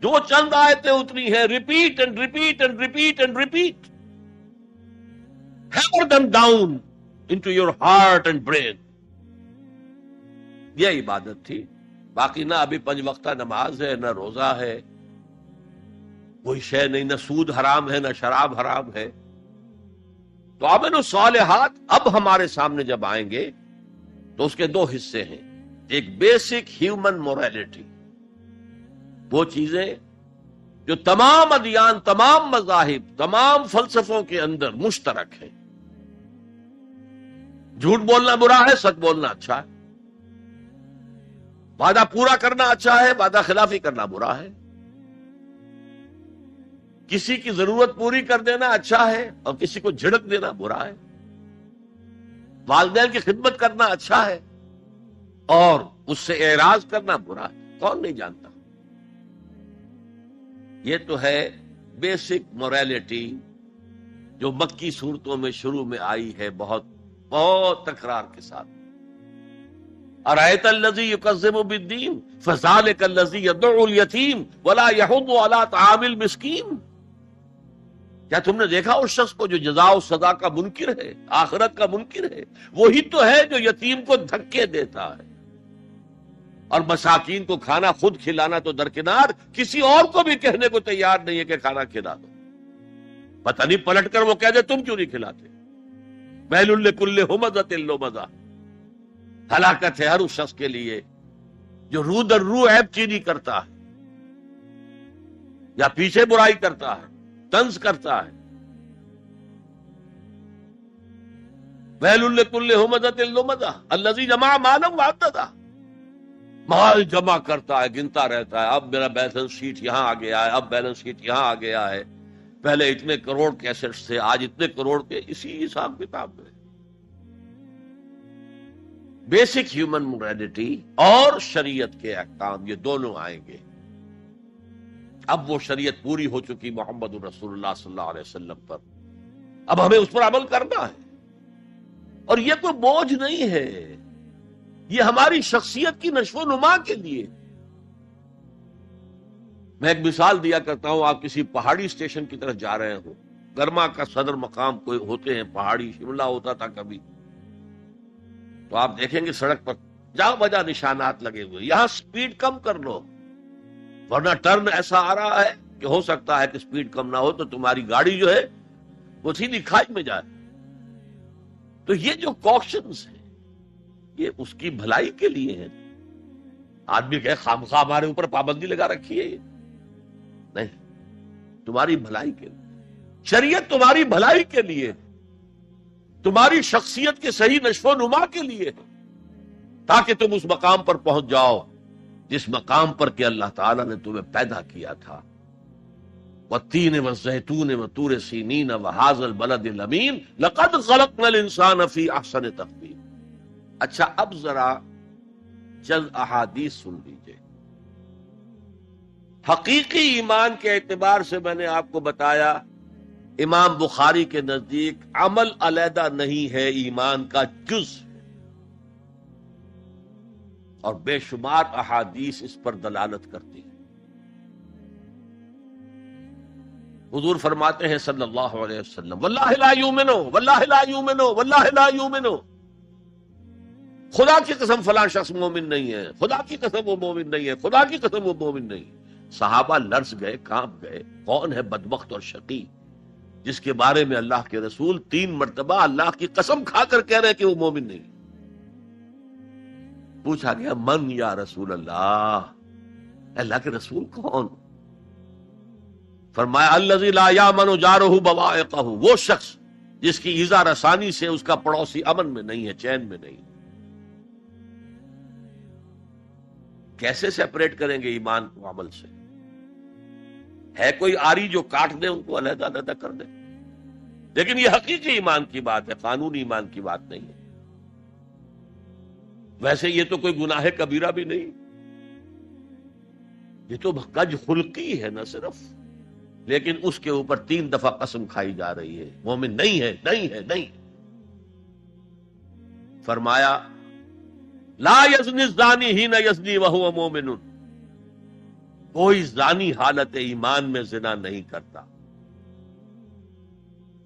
جو چند آیتیں اتری ہیں، repeat and repeat and repeat and repeat, hammer them down into your heart and brain، یہ عبادت تھی۔ باقی نہ ابھی 5 وقتہ نماز ہے، نہ روزہ ہے، کوئی شے نہیں، نہ سود حرام ہے، نہ شراب حرام ہے، تو عمل الصالحات اب ہمارے سامنے جب آئیں گے تو اس کے دو حصے ہیں. ایک بیسک ہیومن موریلٹی، وہ چیزیں جو تمام ادیان، تمام مذاہب، تمام فلسفوں کے اندر مشترک ہیں. جھوٹ بولنا برا ہے، سچ بولنا اچھا ہے. وعدہ پورا کرنا اچھا ہے، وعدہ خلافی کرنا برا ہے. کسی کی ضرورت پوری کر دینا اچھا ہے اور کسی کو جھڑک دینا برا ہے. والدین کی خدمت کرنا اچھا ہے اور اس سے اعراض کرنا برا ہے. کون نہیں جانتا؟ یہ تو ہے بیسک موریلٹی جو مکی صورتوں میں شروع میں آئی ہے، بہت بہت تکرار کے ساتھ. ارأیت الذی یکذب بالدین فذلک الذی یدعو الیتیم ولا یحض علی طعام المسکین. کیا تم نے دیکھا اس شخص کو جو جزا و سزا کا منکر ہے، آخرت کا منکر ہے؟ وہی تو ہے جو یتیم کو دھکے دیتا ہے اور مساکین کو کھانا خود کھلانا تو درکنار، کسی اور کو بھی کہنے کو تیار نہیں ہے کہ کھانا کھلا دو. پتہ نہیں پلٹ کر وہ کہہ دے تم کیوں نہیں کھلاتے. ویل لکل ہمزۃ لمزہ، ہلاکت ہے ہر اس شخص کے لیے جو رو در رو عیب چینی کرتا ہے یا پیچھے برائی کرتا ہے، طنز کرتا ہے. ویل لکل ہمزۃ لمزہ الذی جمع مالا وعددہ، مال جمع کرتا ہے، گنتا رہتا ہے. اب میرا بیلنس شیٹ یہاں آ گیا ہے، اب بیلنس شیٹ یہاں آ گیا ہے، پہلے اتنے کروڑ کے ایسٹس تھے، آج اتنے کروڑ کے. اسی حساب کتاب میں بیسک ہیومن موریلٹی اور شریعت کے احکام یہ دونوں آئیں گے. اب وہ شریعت پوری ہو چکی محمد رسول اللہ صلی اللہ علیہ وسلم پر، اب ہمیں اس پر عمل کرنا ہے. اور یہ کوئی بوجھ نہیں ہے، یہ ہماری شخصیت کی نشو و نما کے لیے. میں ایک مثال دیا کرتا ہوں. آپ کسی پہاڑی اسٹیشن کی طرف جا رہے ہوں، گرما کا صدر مقام کوئی ہوتے ہیں پہاڑی، شملہ ہوتا تھا کبھی، تو آپ دیکھیں گے سڑک پر جا بجا نشانات لگے ہوئے. یہاں سپیڈ کم کر لو ورنہ ٹرن ایسا آ رہا ہے کہ ہو سکتا ہے کہ سپیڈ کم نہ ہو تو تمہاری گاڑی جو ہے وہ سیدھی کھائی میں جائے. تو یہ جو کوشنز ہیں یہ اس کی بھلائی کے لیے ہے. آدمی کہے خامخواہ ہمارے اوپر پابندی لگا رکھی ہے، یہ نہیں، تمہاری بھلائی کے لیے. شریعت تمہاری بھلائی کے لیے، تمہاری شخصیت کے صحیح نشو و نما کے لیے، تاکہ تم اس مقام پر پہنچ جاؤ جس مقام پر کہ اللہ تعالیٰ نے تمہیں پیدا کیا تھا. والتین والزیتون وطور سینین وہذا البلد الامین لقد خلقنا الانسان فی احسن تقویم. اچھا اب ذرا چند احادیث سن لیجئے. حقیقی ایمان کے اعتبار سے میں نے آپ کو بتایا امام بخاری کے نزدیک عمل علیحدہ نہیں ہے، ایمان کا جز ہے، اور بے شمار احادیث اس پر دلالت کرتی ہیں. حضور فرماتے ہیں صلی اللہ علیہ وسلم واللہ لا یؤمنو واللہ لا یؤمنو واللہ لا یؤمنو، خدا کی قسم فلاں شخص مومن نہیں ہے، خدا کی قسم وہ مومن نہیں ہے، خدا کی قسم وہ مومن نہیں. صحابہ لرز گئے، کانپ گئے. کون ہے بدبخت اور شقی جس کے بارے میں اللہ کے رسول 3 مرتبہ اللہ کی قسم کھا کر کہہ رہے ہیں کہ وہ مومن نہیں؟ پوچھا گیا من یا رسول اللہ، اللہ کے رسول کون؟ فرمایا الذی لا یامن جارہ بوائقہ، وہ شخص جس کی ایذا رسانی سے اس کا پڑوسی امن میں نہیں ہے، چین میں نہیں. کیسے سیپریٹ کریں گے ایمان کو عمل سے؟ ہے کوئی آری جو کاٹ دے ان کو علیحدہ علیحدہ کر دے؟ لیکن یہ حقیقی ایمان کی بات ہے، قانونی ایمان کی بات نہیں ہے. ویسے یہ تو کوئی گناہ کبیرہ بھی نہیں، یہ تو کج خلقی ہے نہ صرف، لیکن اس کے اوپر 3 دفعہ قسم کھائی جا رہی ہے مومن نہیں ہے، نہیں ہے، نہیں. فرمایا لا یزنی الزانی حین یزنی وہو مومن، کوئی زانی حالت ایمان میں زنا نہیں کرتا.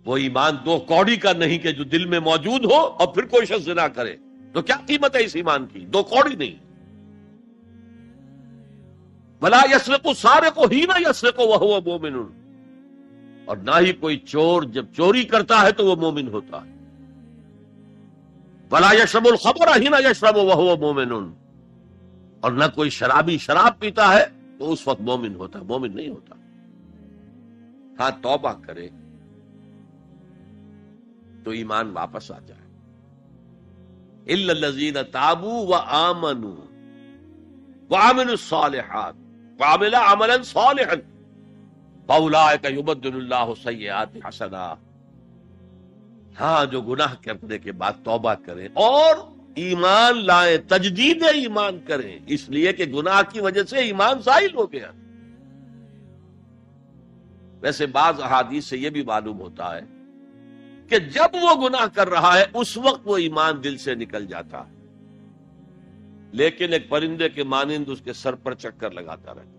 وہ ایمان 2 کوڑی کا نہیں کہ جو دل میں موجود ہو اور پھر کوئی شخص زنا کرے، تو کیا قیمت ہے اس ایمان کی؟ 2 کوڑی نہیں. ولا یسرق السارق حین یسرق وہو مومن، اور نہ ہی کوئی چور جب چوری کرتا ہے تو وہ مومن ہوتا ہے. وَلَا يَشْرَبُ الْخَمْرَ حِينَ يَشْرَبُ وَهُوَ مُؤْمِنٌ، اور نہ کوئی شرابی شراب پیتا ہے تو اس وقت مومن ہوتا ہے، مومن نہیں ہوتا. ہاں توبہ کرے تو ایمان واپس آ جائے. إِلَّا الَّذِينَ تَابُوا وَآمَنُوا وَعَمِلُوا الصَّالِحَاتِ وَعَمِلَ عَمَلًا صَالِحًا فَأُولَٰئِكَ يُبَدِّلُ اللَّهُ سَيِّئَاتِهِمْ حَسَنَاتٍ. ہاں جو گناہ کرنے کے بعد توبہ کریں اور ایمان لائیں، تجدید ایمان کریں، اس لیے کہ گناہ کی وجہ سے ایمان زائل ہو گیا. ویسے بعض احادیث سے یہ بھی معلوم ہوتا ہے کہ جب وہ گناہ کر رہا ہے اس وقت وہ ایمان دل سے نکل جاتا ہے، لیکن ایک پرندے کے مانند اس کے سر پر چکر لگاتا رہتا ہے.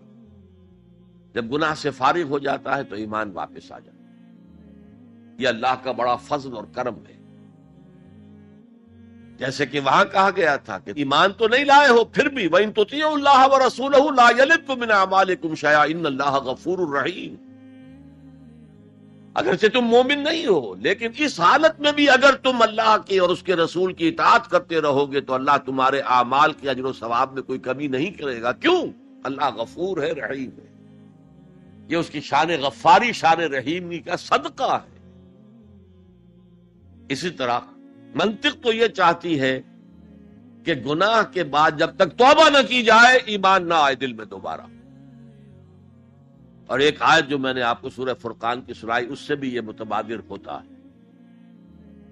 جب گناہ سے فارغ ہو جاتا ہے تو ایمان واپس آ جاتا ہے. یہ اللہ کا بڑا فضل اور کرم ہے. جیسے کہ وہاں کہا گیا تھا کہ ایمان تو نہیں لائے ہو پھر بھی وَإِن تُطِيعُوا اللَّهَ وَرَسُولَهُ لَا يَلِدْكُم مِّنْ أَعْمَالِكُمْ شَيْئًا إِنَّ اللَّهَ غَفُورٌ رَحِيمٌ. اگرچہ تم مومن نہیں ہو لیکن اس حالت میں بھی اگر تم اللہ کی اور اس کے رسول کی اطاعت کرتے رہو گے تو اللہ تمہارے اعمال کے اجر و ثواب میں کوئی کمی نہیں کرے گا. کیوں؟ اللہ غفور ہے، رحیم ہے. یہ اس کی شان غفاری، شان رحیمی کا صدقہ ہے. اسی طرح منطق تو یہ چاہتی ہے کہ گناہ کے بعد جب تک توبہ نہ کی جائے ایمان نہ آئے دل میں دوبارہ. اور ایک آیت جو میں نے آپ کو سورہ فرقان کی سنائی اس سے بھی یہ متبادر ہوتا ہے.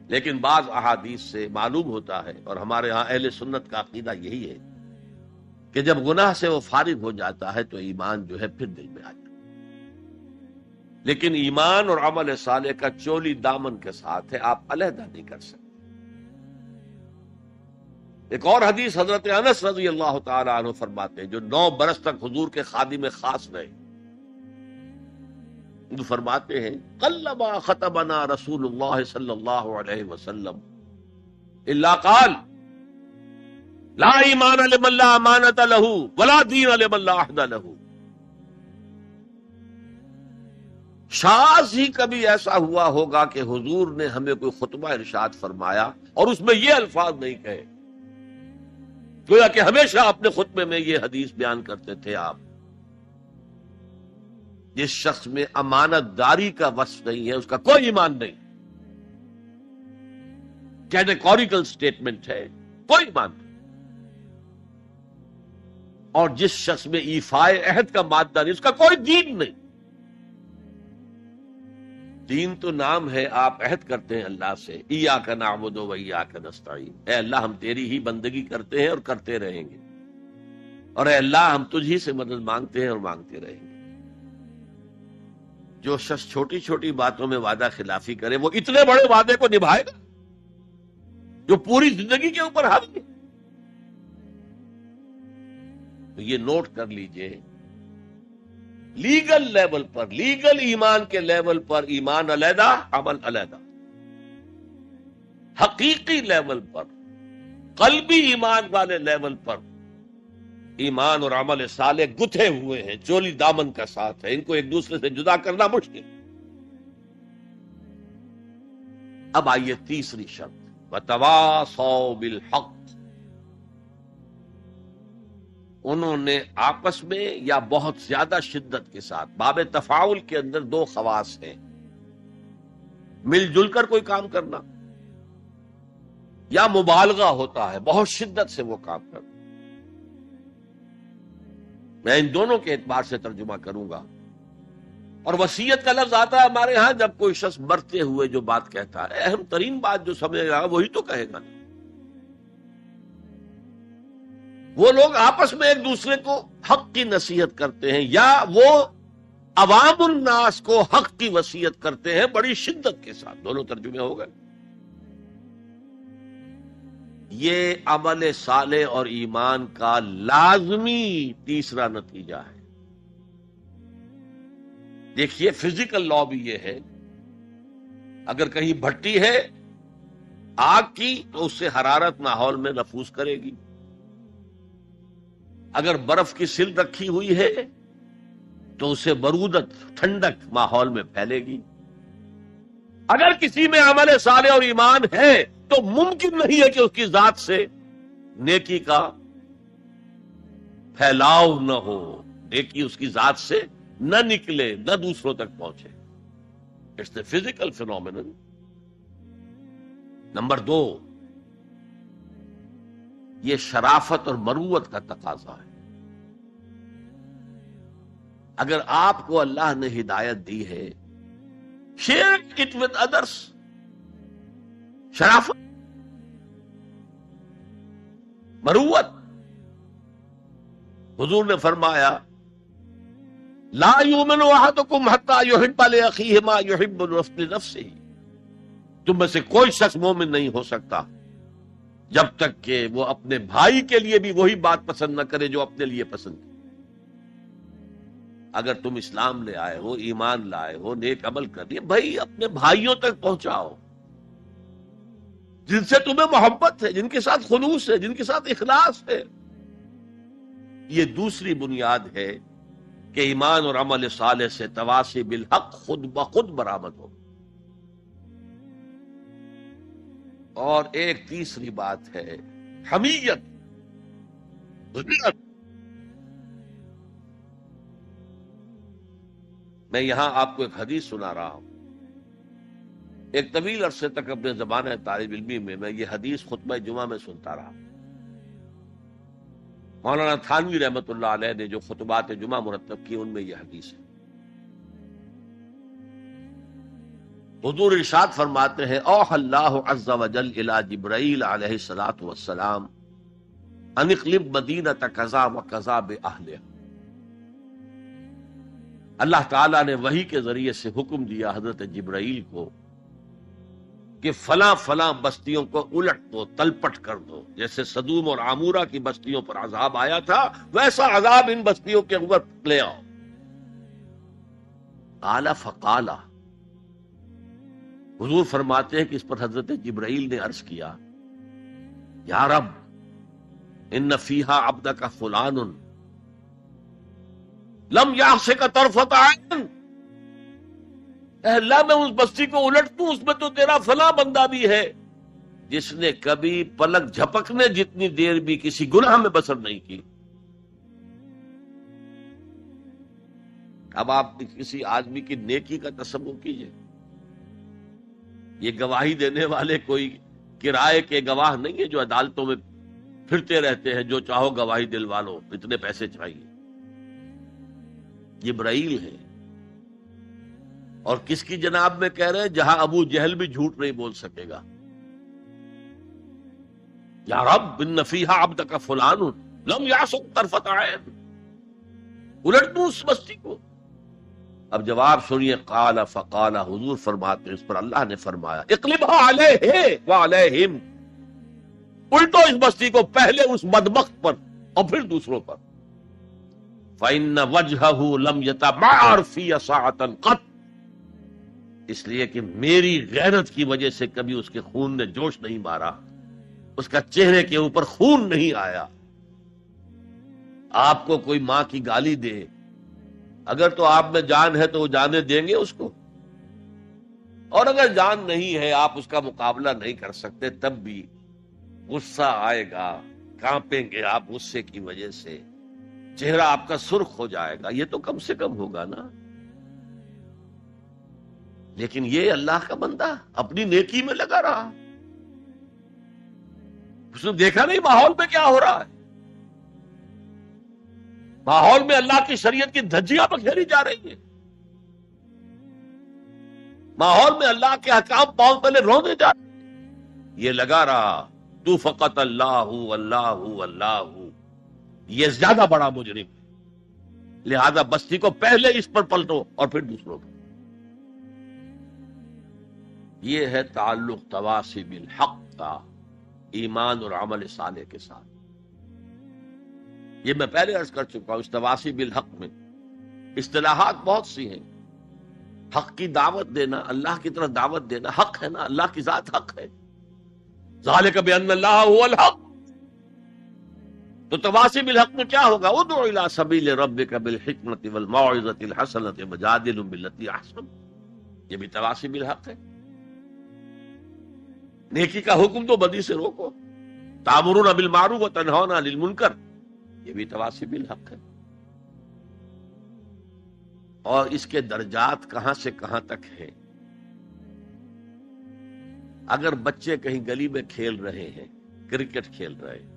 لیکن بعض احادیث سے معلوم ہوتا ہے اور ہمارے ہاں اہل سنت کا عقیدہ یہی ہے کہ جب گناہ سے وہ فارغ ہو جاتا ہے تو ایمان جو ہے پھر دل میں آ جاتا ہے. لیکن ایمان اور عمل صالح کا چولی دامن کے ساتھ ہے، آپ علیحدہ نہیں کر سکتے. ایک اور حدیث حضرت انس رضی اللہ تعالی عنہ فرماتے ہیں جو 9 برس تک حضور کے خادم خاص رہے. جو فرماتے ہیں قلما خطبنا رسول اللہ صلی اللہ علیہ وسلم الا قال لا ایمان لمن لا امانۃ له ولا دین لمن لا عہد له. شاذ ہی کبھی ایسا ہوا ہوگا کہ حضور نے ہمیں کوئی خطبہ ارشاد فرمایا اور اس میں یہ الفاظ نہیں کہے، گویا کہ ہمیشہ اپنے خطبے میں یہ حدیث بیان کرتے تھے آپ. جس شخص میں امانت داری کا وصف نہیں ہے اس کا کوئی ایمان نہیں. کیٹیگوریکل سٹیٹمنٹ ہے، کوئی ایمان نہیں. اور جس شخص میں ایفائے عہد کا مادہ نہیں اس کا کوئی دین نہیں. دین تو نام ہے، آپ عہد کرتے ہیں اللہ سے ایاک نعبد و ایاک نستعین، اے اللہ ہم تیری ہی بندگی کرتے ہیں اور کرتے رہیں گے، اور اے اللہ ہم تجھ ہی سے مدد مانگتے ہیں اور مانگتے رہیں گے. جو شخص چھوٹی چھوٹی باتوں میں وعدہ خلافی کرے وہ اتنے بڑے وعدے کو نبھائے گا جو پوری زندگی کے اوپر حاوی ہے. تو یہ نوٹ کر لیجئے، لیگل لیول پر، لیگل ایمان کے لیول پر ایمان علیحدہ عمل علیحدہ. حقیقی لیول پر، قلبی ایمان والے لیول پر ایمان اور عمل صالح گتھے ہوئے ہیں، چولی دامن کا ساتھ ہے، ان کو ایک دوسرے سے جدا کرنا مشکل. اب آئیے تیسری شرط، وتواصوا بالحق. انہوں نے آپس میں یا بہت زیادہ شدت کے ساتھ، باب تفاعل کے اندر 2 خواص ہیں، مل جل کر کوئی کام کرنا یا مبالغہ ہوتا ہے، بہت شدت سے وہ کام کرنا. میں ان دونوں کے اعتبار سے ترجمہ کروں گا. اور وصیت کا لفظ آتا ہے ہمارے ہاں جب کوئی شخص مرتے ہوئے جو بات کہتا ہے، اہم ترین بات جو سمجھے گا وہی تو کہے گا. وہ لوگ آپس میں ایک دوسرے کو حق کی نصیحت کرتے ہیں یا وہ عوام الناس کو حق کی وصیت کرتے ہیں بڑی شدت کے ساتھ. دونوں ترجمے ہو گئے. یہ عمل صالح اور ایمان کا لازمی تیسرا نتیجہ ہے. دیکھیے فزیکل لا بھی یہ ہے، اگر کہیں بھٹی ہے آگ کی تو اس سے حرارت ماحول میں نفوذ کرے گی. اگر برف کی سل رکھی ہوئی ہے تو اسے برودت، ٹھنڈک ماحول میں پھیلے گی۔ اگر کسی میں عمل صالح اور ایمان ہے تو ممکن نہیں ہے کہ اس کی ذات سے نیکی کا پھیلاؤ نہ ہو، نیکی اس کی ذات سے نہ نکلے، نہ دوسروں تک پہنچے۔ It's a physical phenomenon. Number 2، یہ شرافت اور مروت کا تقاضا ہے۔ اگر آپ کو اللہ نے ہدایت دی ہے، شیئر اٹ ود ادرس۔ شرافت، مروت۔ حضور نے فرمایا لا یؤمن احدکم حتی یحب لاخیہ ما یحب لنفسہ۔ تم میں سے کوئی شخص مومن نہیں ہو سکتا جب تک کہ وہ اپنے بھائی کے لیے بھی وہی بات پسند نہ کرے جو اپنے لیے پسند ہے۔ اگر تم اسلام لے آئے ہو، ایمان لائے ہو، نیک عمل کر لیے، بھائی اپنے بھائیوں تک پہنچاؤ جن سے تمہیں محبت ہے، جن کے ساتھ خلوص ہے، جن کے ساتھ اخلاص ہے۔ یہ دوسری بنیاد ہے کہ ایمان اور عمل صالح سے تواصی بالحق خود بخود برآمد ہو۔ اور ایک تیسری بات ہے حمیت، غیرت۔ میں یہاں آپ کو ایک حدیث سنا رہا ہوں۔ ایک طویل عرصے تک اپنے زمانہ طالب علمی میں یہ حدیث خطبہ جمعہ میں سنتا رہا۔ مولانا تھانوی رحمت اللہ علیہ نے جو خطبات جمعہ مرتب کی ان میں یہ حدیث ہے۔ حضور ارشاد فرماتے ہیں اوحى اللہ عز وجل الى جبرائیل علیہ الصلوۃ والسلام ان اقلب مدینۃ کذا وکذا باہلھا۔ اللہ تعالیٰ نے وحی کے ذریعے سے حکم دیا حضرت جبرائیل کو کہ فلاں فلاں بستیوں کو الٹ دو، تلپٹ کر دو۔ جیسے سدوم اور عامورہ کی بستیوں پر عذاب آیا تھا، ویسا عذاب ان بستیوں کے اوپر لے آؤ۔ قال فقال، حضور فرماتے ہیں کہ اس پر حضرت جبرائیل نے عرض کیا یا رب ان فیہا عبدک فلان لم یعصک طرفۃ عین۔ اے اللہ، میں اس بستی کو الٹ دوں، اس میں تو تیرا فلاں بندہ بھی ہے جس نے کبھی پلک جھپکنے جتنی دیر بھی کسی گناہ میں بسر نہیں کی۔ اب آپ کسی آدمی کی نیکی کا تصور کیجئے، یہ گواہی دینے والے کوئی کرائے کے گواہ نہیں ہے جو عدالتوں میں پھرتے رہتے ہیں، جو چاہو گواہی دلوا لو، اتنے پیسے چاہیے۔ جبرائیل ہے، اور کس کی جناب میں کہہ رہے ہیں؟ جہاں ابو جہل بھی جھوٹ نہیں بول سکے گا۔ یا رب ان فیہا عبدک فلان لم یعصک طرفۃ عین، الٹ دوں اس بستی کو۔ اب جواب سنیے، قال فقال، حضور فرماتے ہیں اس پر اللہ نے فرمایا اقلبها علیہ وعلیہم، الٹو اس بستی کو، پہلے اس بدبخت پر اور پھر دوسروں پر۔ فإن وجهه لم يتبعر في ساعة قط، اس لیے کہ میری غیرت کی وجہ سے کبھی اس کے خون نے جوش نہیں مارا، اس کا چہرے کے اوپر خون نہیں آیا۔ آپ کو کوئی ماں کی گالی دے، اگر تو آپ میں جان ہے تو وہ جانے دیں گے اس کو، اور اگر جان نہیں ہے، آپ اس کا مقابلہ نہیں کر سکتے، تب بھی غصہ آئے گا، کانپیں گے آپ غصے کی وجہ سے، چہرہ آپ کا سرخ ہو جائے گا، یہ تو کم سے کم ہوگا نا۔ لیکن یہ اللہ کا بندہ اپنی نیکی میں لگا رہا، اس نے دیکھا نہیں ماحول میں کیا ہو رہا ہے۔ ماحول میں اللہ کی شریعت کی دھجیاں بکھیری جا رہی ہیں، ماحول میں اللہ کے احکام پاؤں پہلے رونے جا رہے ہیں، یہ لگا رہا تو فقط اللہ اللہ اللہ، یہ زیادہ بڑا مجرم ہے، لہذا بستی کو پہلے اس پر پلٹو اور پھر دوسروں پر۔ یہ ہے تعلق تواصی بالحق کا ایمان اور عمل صالح کے ساتھ۔ یہ میں پہلے عرض کر چکا ہوں، اس تواصی بالحق میں اصطلاحات بہت سی ہیں۔ حق کی دعوت دینا، اللہ کی طرف دعوت دینا حق ہے نا، اللہ کی ذات حق ہے۔ ذالک بأن اللہ هو الحق، تو تواصی بالحق میں کیا ہوگا؟ ادعو الی سبیل ربک بالحکمۃ والموعظۃ الحسنۃ وجادلہم باللتی احسن، یہ بھی تواصی بالحق ہے۔ نیکی کا حکم دو، بدی سے روکو، تأمرون بالمعروف وتنہون عن المنکر، یہ بھی تواصی بالحق ہے۔ اور اس کے درجات کہاں سے کہاں تک ہیں؟ اگر بچے کہیں گلی میں کھیل رہے ہیں، کرکٹ کھیل رہے ہیں،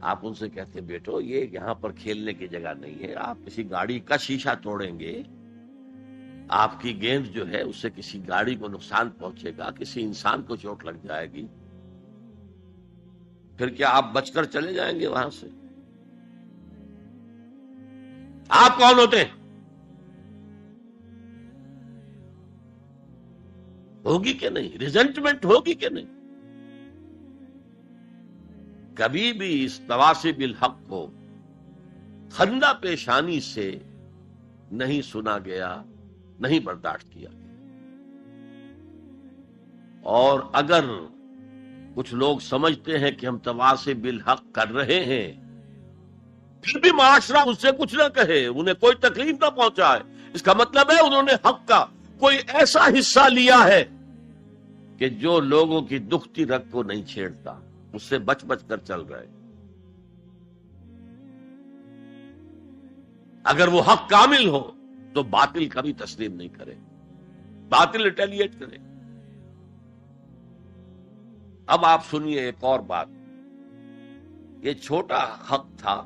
آپ ان سے کہتے ہیں بیٹو یہ یہاں پر کھیلنے کی جگہ نہیں ہے، آپ کسی گاڑی کا شیشہ توڑیں گے، آپ کی گیند جو ہے اس سے کسی گاڑی کو نقصان پہنچے گا، کسی انسان کو چوٹ لگ جائے گی، پھر کیا آپ بچ کر چلے جائیں گے وہاں سے؟ آپ کون ہوتے ہیں؟ ہوگی کہ نہیں؟ ریزنٹمنٹ ہوگی کہ نہیں؟ کبھی بھی اس تواصی بالحق کو خندہ پیشانی سے نہیں سنا گیا، نہیں برداشت کیا گیا۔ اور اگر کچھ لوگ سمجھتے ہیں کہ ہم تواصی بالحق کر رہے ہیں، پھر بھی معاشرہ اس سے کچھ نہ کہے، انہیں کوئی تکلیف نہ پہنچائے، اس کا مطلب ہے انہوں نے حق کا کوئی ایسا حصہ لیا ہے کہ جو لوگوں کی دکھتی رگ کو نہیں چھیڑتا، اس سے بچ بچ کر چل رہے۔ اگر وہ حق کامل ہو تو باطل کبھی تسلیم نہیں کرے، باطل ریٹیلیٹ کرے۔ اب آپ سنیے ایک اور بات، یہ چھوٹا حق تھا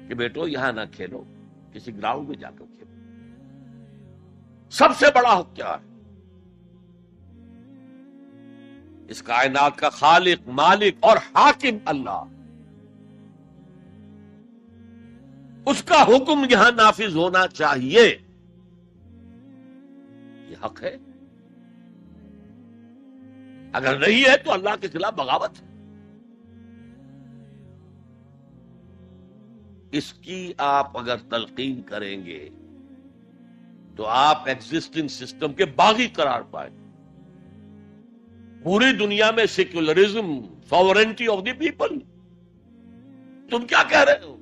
کہ بیٹو یہاں نہ کھیلو، کسی گراؤنڈ میں جا کر کھیلو۔ سب سے بڑا حق کیا ہے؟ اس کائنات کا خالق، مالک اور حاکم اللہ، اس کا حکم یہاں نافذ ہونا چاہیے، یہ حق ہے۔ اگر نہیں ہے تو اللہ کے خلاف بغاوت ہے۔ اس کی آپ اگر تلقین کریں گے تو آپ ایگزسٹنگ سسٹم کے باغی قرار پائیں۔ پوری دنیا میں secularism, sovereignty of the people, تم کیا کہہ رہے ہو؟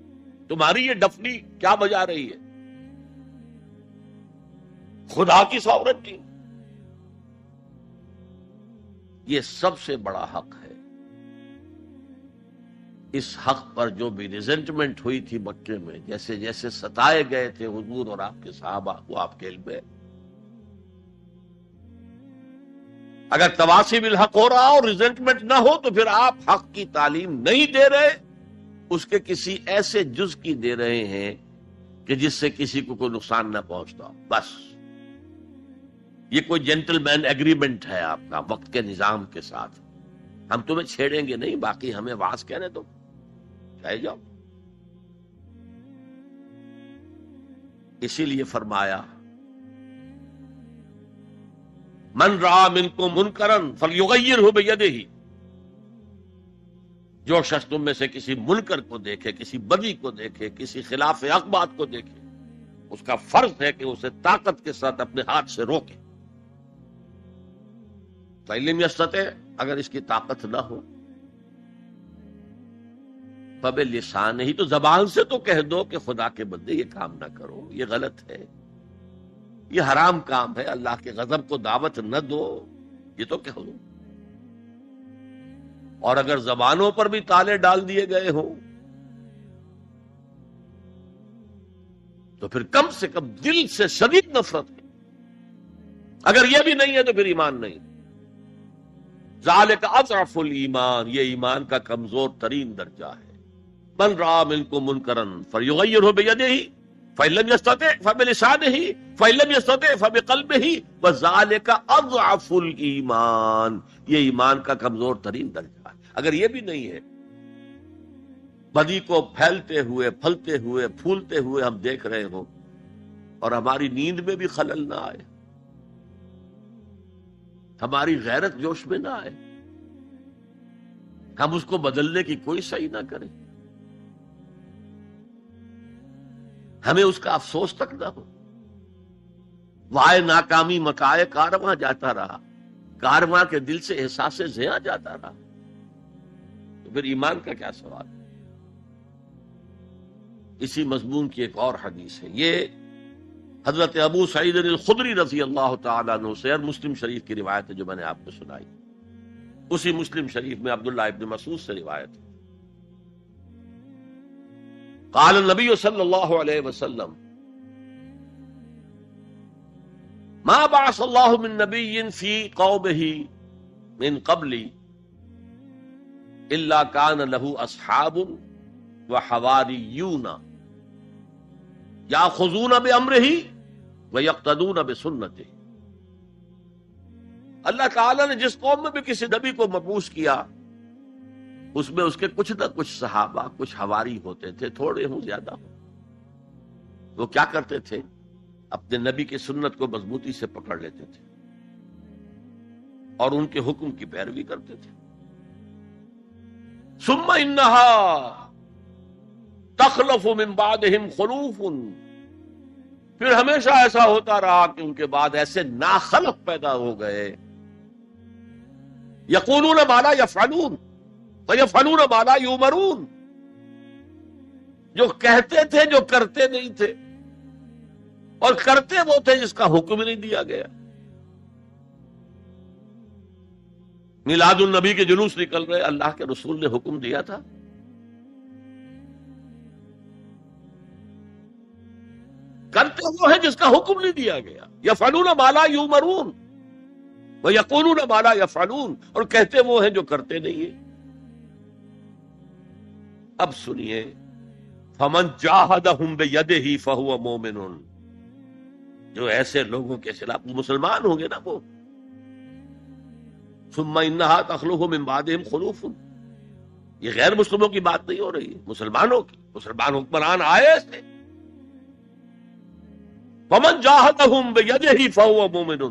تمہاری یہ ڈفلی کیا بجا رہی ہے؟ خدا کی ساورنٹی، یہ سب سے بڑا حق ہے۔ اس حق پر جو بھی ریزنٹمنٹ ہوئی تھی مکے میں، جیسے جیسے ستائے گئے تھے حضور اور آپ کے صحابہ، وہ آپ کے علم ہے۔ اگر تواصی بالحق ہو رہا اور ریزنٹمنٹ نہ ہو تو پھر آپ حق کی تعلیم نہیں دے رہے، اس کے کسی ایسے جز کی دے رہے ہیں کہ جس سے کسی کو کوئی نقصان نہ پہنچتا۔ بس یہ کوئی جینٹل مین ایگریمنٹ ہے آپ کا وقت کے نظام کے ساتھ، ہم تمہیں چھیڑیں گے نہیں، باقی ہمیں واز کہنے دو، چاہے جاؤ۔ اسی لیے فرمایا من رأى منکم منکرا فلیغیرہ بیدہ، جو شخص تم میں سے کسی منکر کو دیکھے، کسی بدی کو دیکھے، کسی خلاف حق بات کو دیکھے، اس کا فرض ہے کہ اسے طاقت کے ساتھ اپنے ہاتھ سے روکے۔ فإن لم يستطع، اگر اس کی طاقت نہ ہو، فبلسانہ، تو زبان سے تو کہہ دو کہ خدا کے بندے یہ کام نہ کرو، یہ غلط ہے، یہ حرام کام ہے، اللہ کے غضب کو دعوت نہ دو، یہ تو کہہ دو۔ اور اگر زبانوں پر بھی تالے ڈال دیے گئے ہوں تو پھر کم سے کم دل سے شدید نفرت ہے۔ اگر یہ بھی نہیں ہے تو پھر ایمان نہیں۔ ذالک اضعف الایمان، یہ ایمان کا کمزور ترین درجہ ہے۔ من رأى منکم منکرا فلیغیرہ بیدہ فإن لم يستطع فبلسانہ فإن لم يستطع فبقلبہ وذالک اضعف الایمان، یہ ایمان کا کمزور ترین درجہ ہے۔ اگر یہ بھی نہیں ہے، بدی کو پھیلتے ہوئے، پھلتے ہوئے، پھولتے ہوئے ہم دیکھ رہے ہوں اور ہماری نیند میں بھی خلل نہ آئے، ہماری غیرت جوش میں نہ آئے، ہم اس کو بدلنے کی کوئی صحیح نہ کریں، ہمیں اس کا افسوس تک نہ ہو، وائے ناکامی مکائے کارواں جاتا رہا، کارواں کے دل سے احساس زیاں جاتا رہا، تو پھر ایمان کا کیا سوال؟ اسی مضمون کی ایک اور حدیث ہے، یہ حضرت ابو سعید الخدری رضی اللہ تعالیٰ عنہ سے، اور مسلم شریف کی روایت ہے جو میں نے آپ کو سنائی، اسی مسلم شریف میں عبداللہ ابن مسعود سے روایت ہے، قال النبی صلی اللہ علیہ وسلم ما بعث اللہ من نبی فی قومہ من قبلی الا کان لہ اصحاب وحواریون یاخذون بامرہ ویقتدون بسنتہ۔ اللہ تعالیٰ نے جس قوم میں بھی کسی نبی کو مبعوث کیا، اس میں اس کے کچھ نہ کچھ صحابہ، کچھ حواری ہوتے تھے، تھوڑے ہوں زیادہ ہوں، وہ کیا کرتے تھے؟ اپنے نبی کی سنت کو مضبوطی سے پکڑ لیتے تھے اور ان کے حکم کی پیروی کرتے تھے۔ ثم انہا تخلف من بعدہم خلوف، پھر ہمیشہ ایسا ہوتا رہا کہ ان کے بعد ایسے ناخلف پیدا ہو گئے، یقولون ما لا یفعلون ویفعلون ما لا یؤمرون، جو کہتے تھے جو کرتے نہیں تھے، اور کرتے وہ تھے جس کا حکم ہی نہیں دیا گیا۔ میلاد النبی کے جلوس نکل رہے، اللہ کے رسول نے حکم دیا تھا؟ کرتے وہ ہیں جس کا حکم نہیں دیا گیا۔ یفعلون ما لا یؤمرون ویقولون ما لا یفعلون، اور کہتے وہ ہیں جو کرتے نہیں ہیں۔ اب سنیے، فمن جاہدہم بیدہ فہو مومن، جو ایسے لوگوں کے خلاف، مسلمان ہوں گے نا وہ، ثم انہا تخلف من بعدہم خلوف، یہ غیر مسلموں کی بات نہیں ہو رہی ہے، مسلمانوں کی، مسلمان حکمران آئے تھے۔ فمن جاہدہم بیدہ فہو مومن،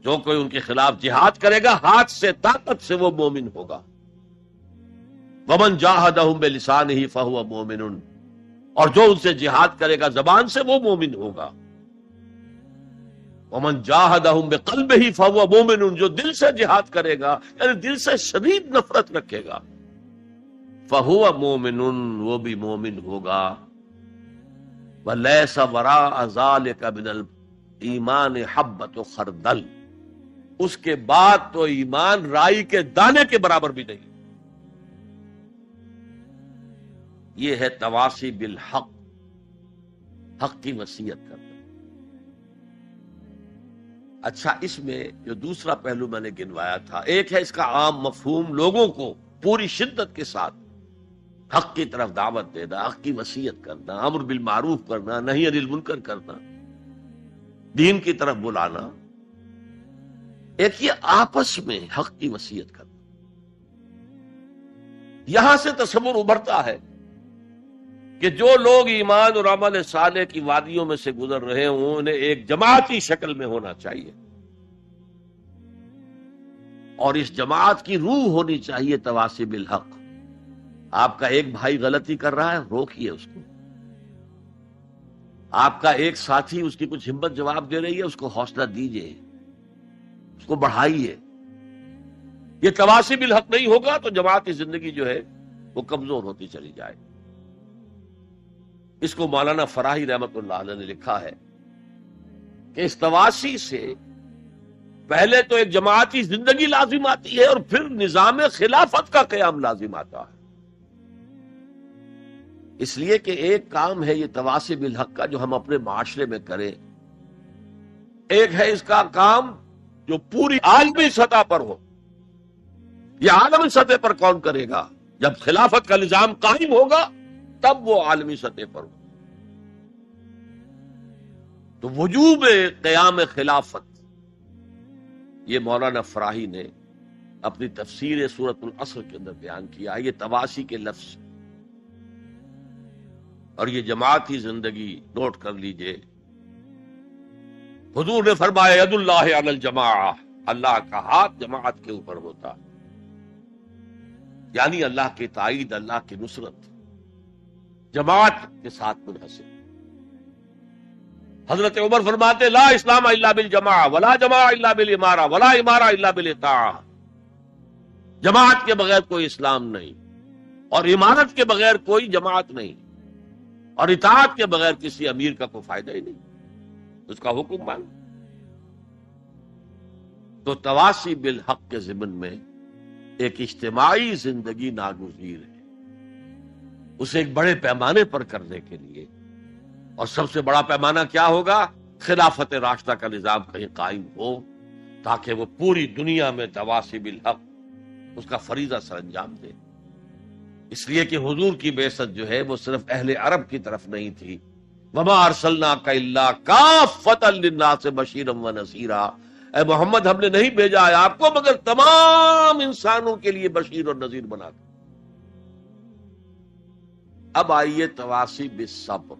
جو کوئی ان کے خلاف جہاد کرے گا ہاتھ سے، طاقت سے، وہ مومن ہوگا۔ ومن جاہدہم بلسانہ فہو مومن، اور جو ان سے جہاد کرے گا زبان سے، وہ مومن ہوگا۔ ومن جاہدہم بقلبہ فہو مومن، جو دل سے جہاد کرے گا، یعنی دل سے شدید نفرت رکھے گا، فہو مومن، وہ بھی مومن ہوگا۔ ولیس وراء ذلک من الایمان حبۃ خردل، اس کے بعد تو ایمان رائی کے دانے کے برابر بھی نہیں۔ یہ ہے تواصی بالحق، حق کی وصیت کرنا۔ اچھا، اس میں جو دوسرا پہلو میں نے گنوایا تھا، ایک ہے اس کا عام مفہوم، لوگوں کو پوری شدت کے ساتھ حق کی طرف دعوت دینا، حق کی وصیت کرنا، امر بالمعروف کرنا، نہی عن المنکر کرنا، دین کی طرف بلانا۔ ایک یہ آپس میں حق کی وصیت کرنا۔ یہاں سے تصور ابھرتا ہے کہ جو لوگ ایمان اور عمل صالح کی وادیوں میں سے گزر رہے ہوں، انہیں ایک جماعتی شکل میں ہونا چاہیے، اور اس جماعت کی روح ہونی چاہیے تواصی بالحق۔ آپ کا ایک بھائی غلطی کر رہا ہے، روکیے اس کو۔ آپ کا ایک ساتھی اس کی کچھ ہمت جواب دے رہی ہے، اس کو حوصلہ دیجیے، اس کو بڑھائیے۔ یہ تواصی بالحق نہیں ہوگا تو جماعتی زندگی جو ہے وہ کمزور ہوتی چلی جائے۔ اس کو مولانا فراہی رحمت اللہ علیہ نے لکھا ہے کہ اس تواصی سے پہلے تو ایک جماعتی زندگی لازم آتی ہے، اور پھر نظام خلافت کا قیام لازم آتا ہے۔ اس لیے کہ ایک کام ہے یہ تواصی بالحق کا جو ہم اپنے معاشرے میں کریں، ایک ہے اس کا کام جو پوری عالمی سطح پر ہو۔ یہ عالمی سطح پر کون کرے گا؟ جب خلافت کا نظام قائم ہوگا تب وہ عالمی سطح پر ہو۔ تو وجوب قیام خلافت، یہ مولانا فراہی نے اپنی تفسیر سورۃ العصر کے اندر بیان کیا۔ یہ تواصی کے لفظ، اور یہ جماعتی زندگی نوٹ کر لیجئے۔ حضور نے فرمایا ید اللہ علی الجماعہ، اللہ کا ہاتھ جماعت کے اوپر ہوتا، یعنی اللہ کی تائید، اللہ کی نصرت جماعت کے ساتھ منحصر۔ حضرت عمر فرماتے لا اسلام الا بالجماعہ ولا جماعہ الا بالامارہ ولا امارہ الا بالاطاعہ، جماعت کے بغیر کوئی اسلام نہیں، اور امارت کے بغیر کوئی جماعت نہیں۔ اور اطاعت کے بغیر کسی امیر کا کوئی فائدہ ہی نہیں، اس کا حکم مان۔ تو تواصی بالحق کے ضمن میں ایک اجتماعی زندگی ناگزیر ہے، اسے ایک بڑے پیمانے پر کرنے کے لیے، اور سب سے بڑا پیمانہ کیا ہوگا؟ خلافت راشدہ کا نظام کہیں قائم ہو، تاکہ وہ پوری دنیا میں تواصی بالحق اس کا فریضہ سر انجام دے۔ اس لیے کہ حضور کی بعثت جو ہے وہ صرف اہل عرب کی طرف نہیں تھی، وما ارسلناک الا کافۃ للناس بشیرا ونذیرا، اے محمد ہم نے نہیں بھیجا ہے آپ کو مگر تمام انسانوں کے لیے بشیر اور نذیر بنا کر۔ اب آئیے تواصی بالصبر،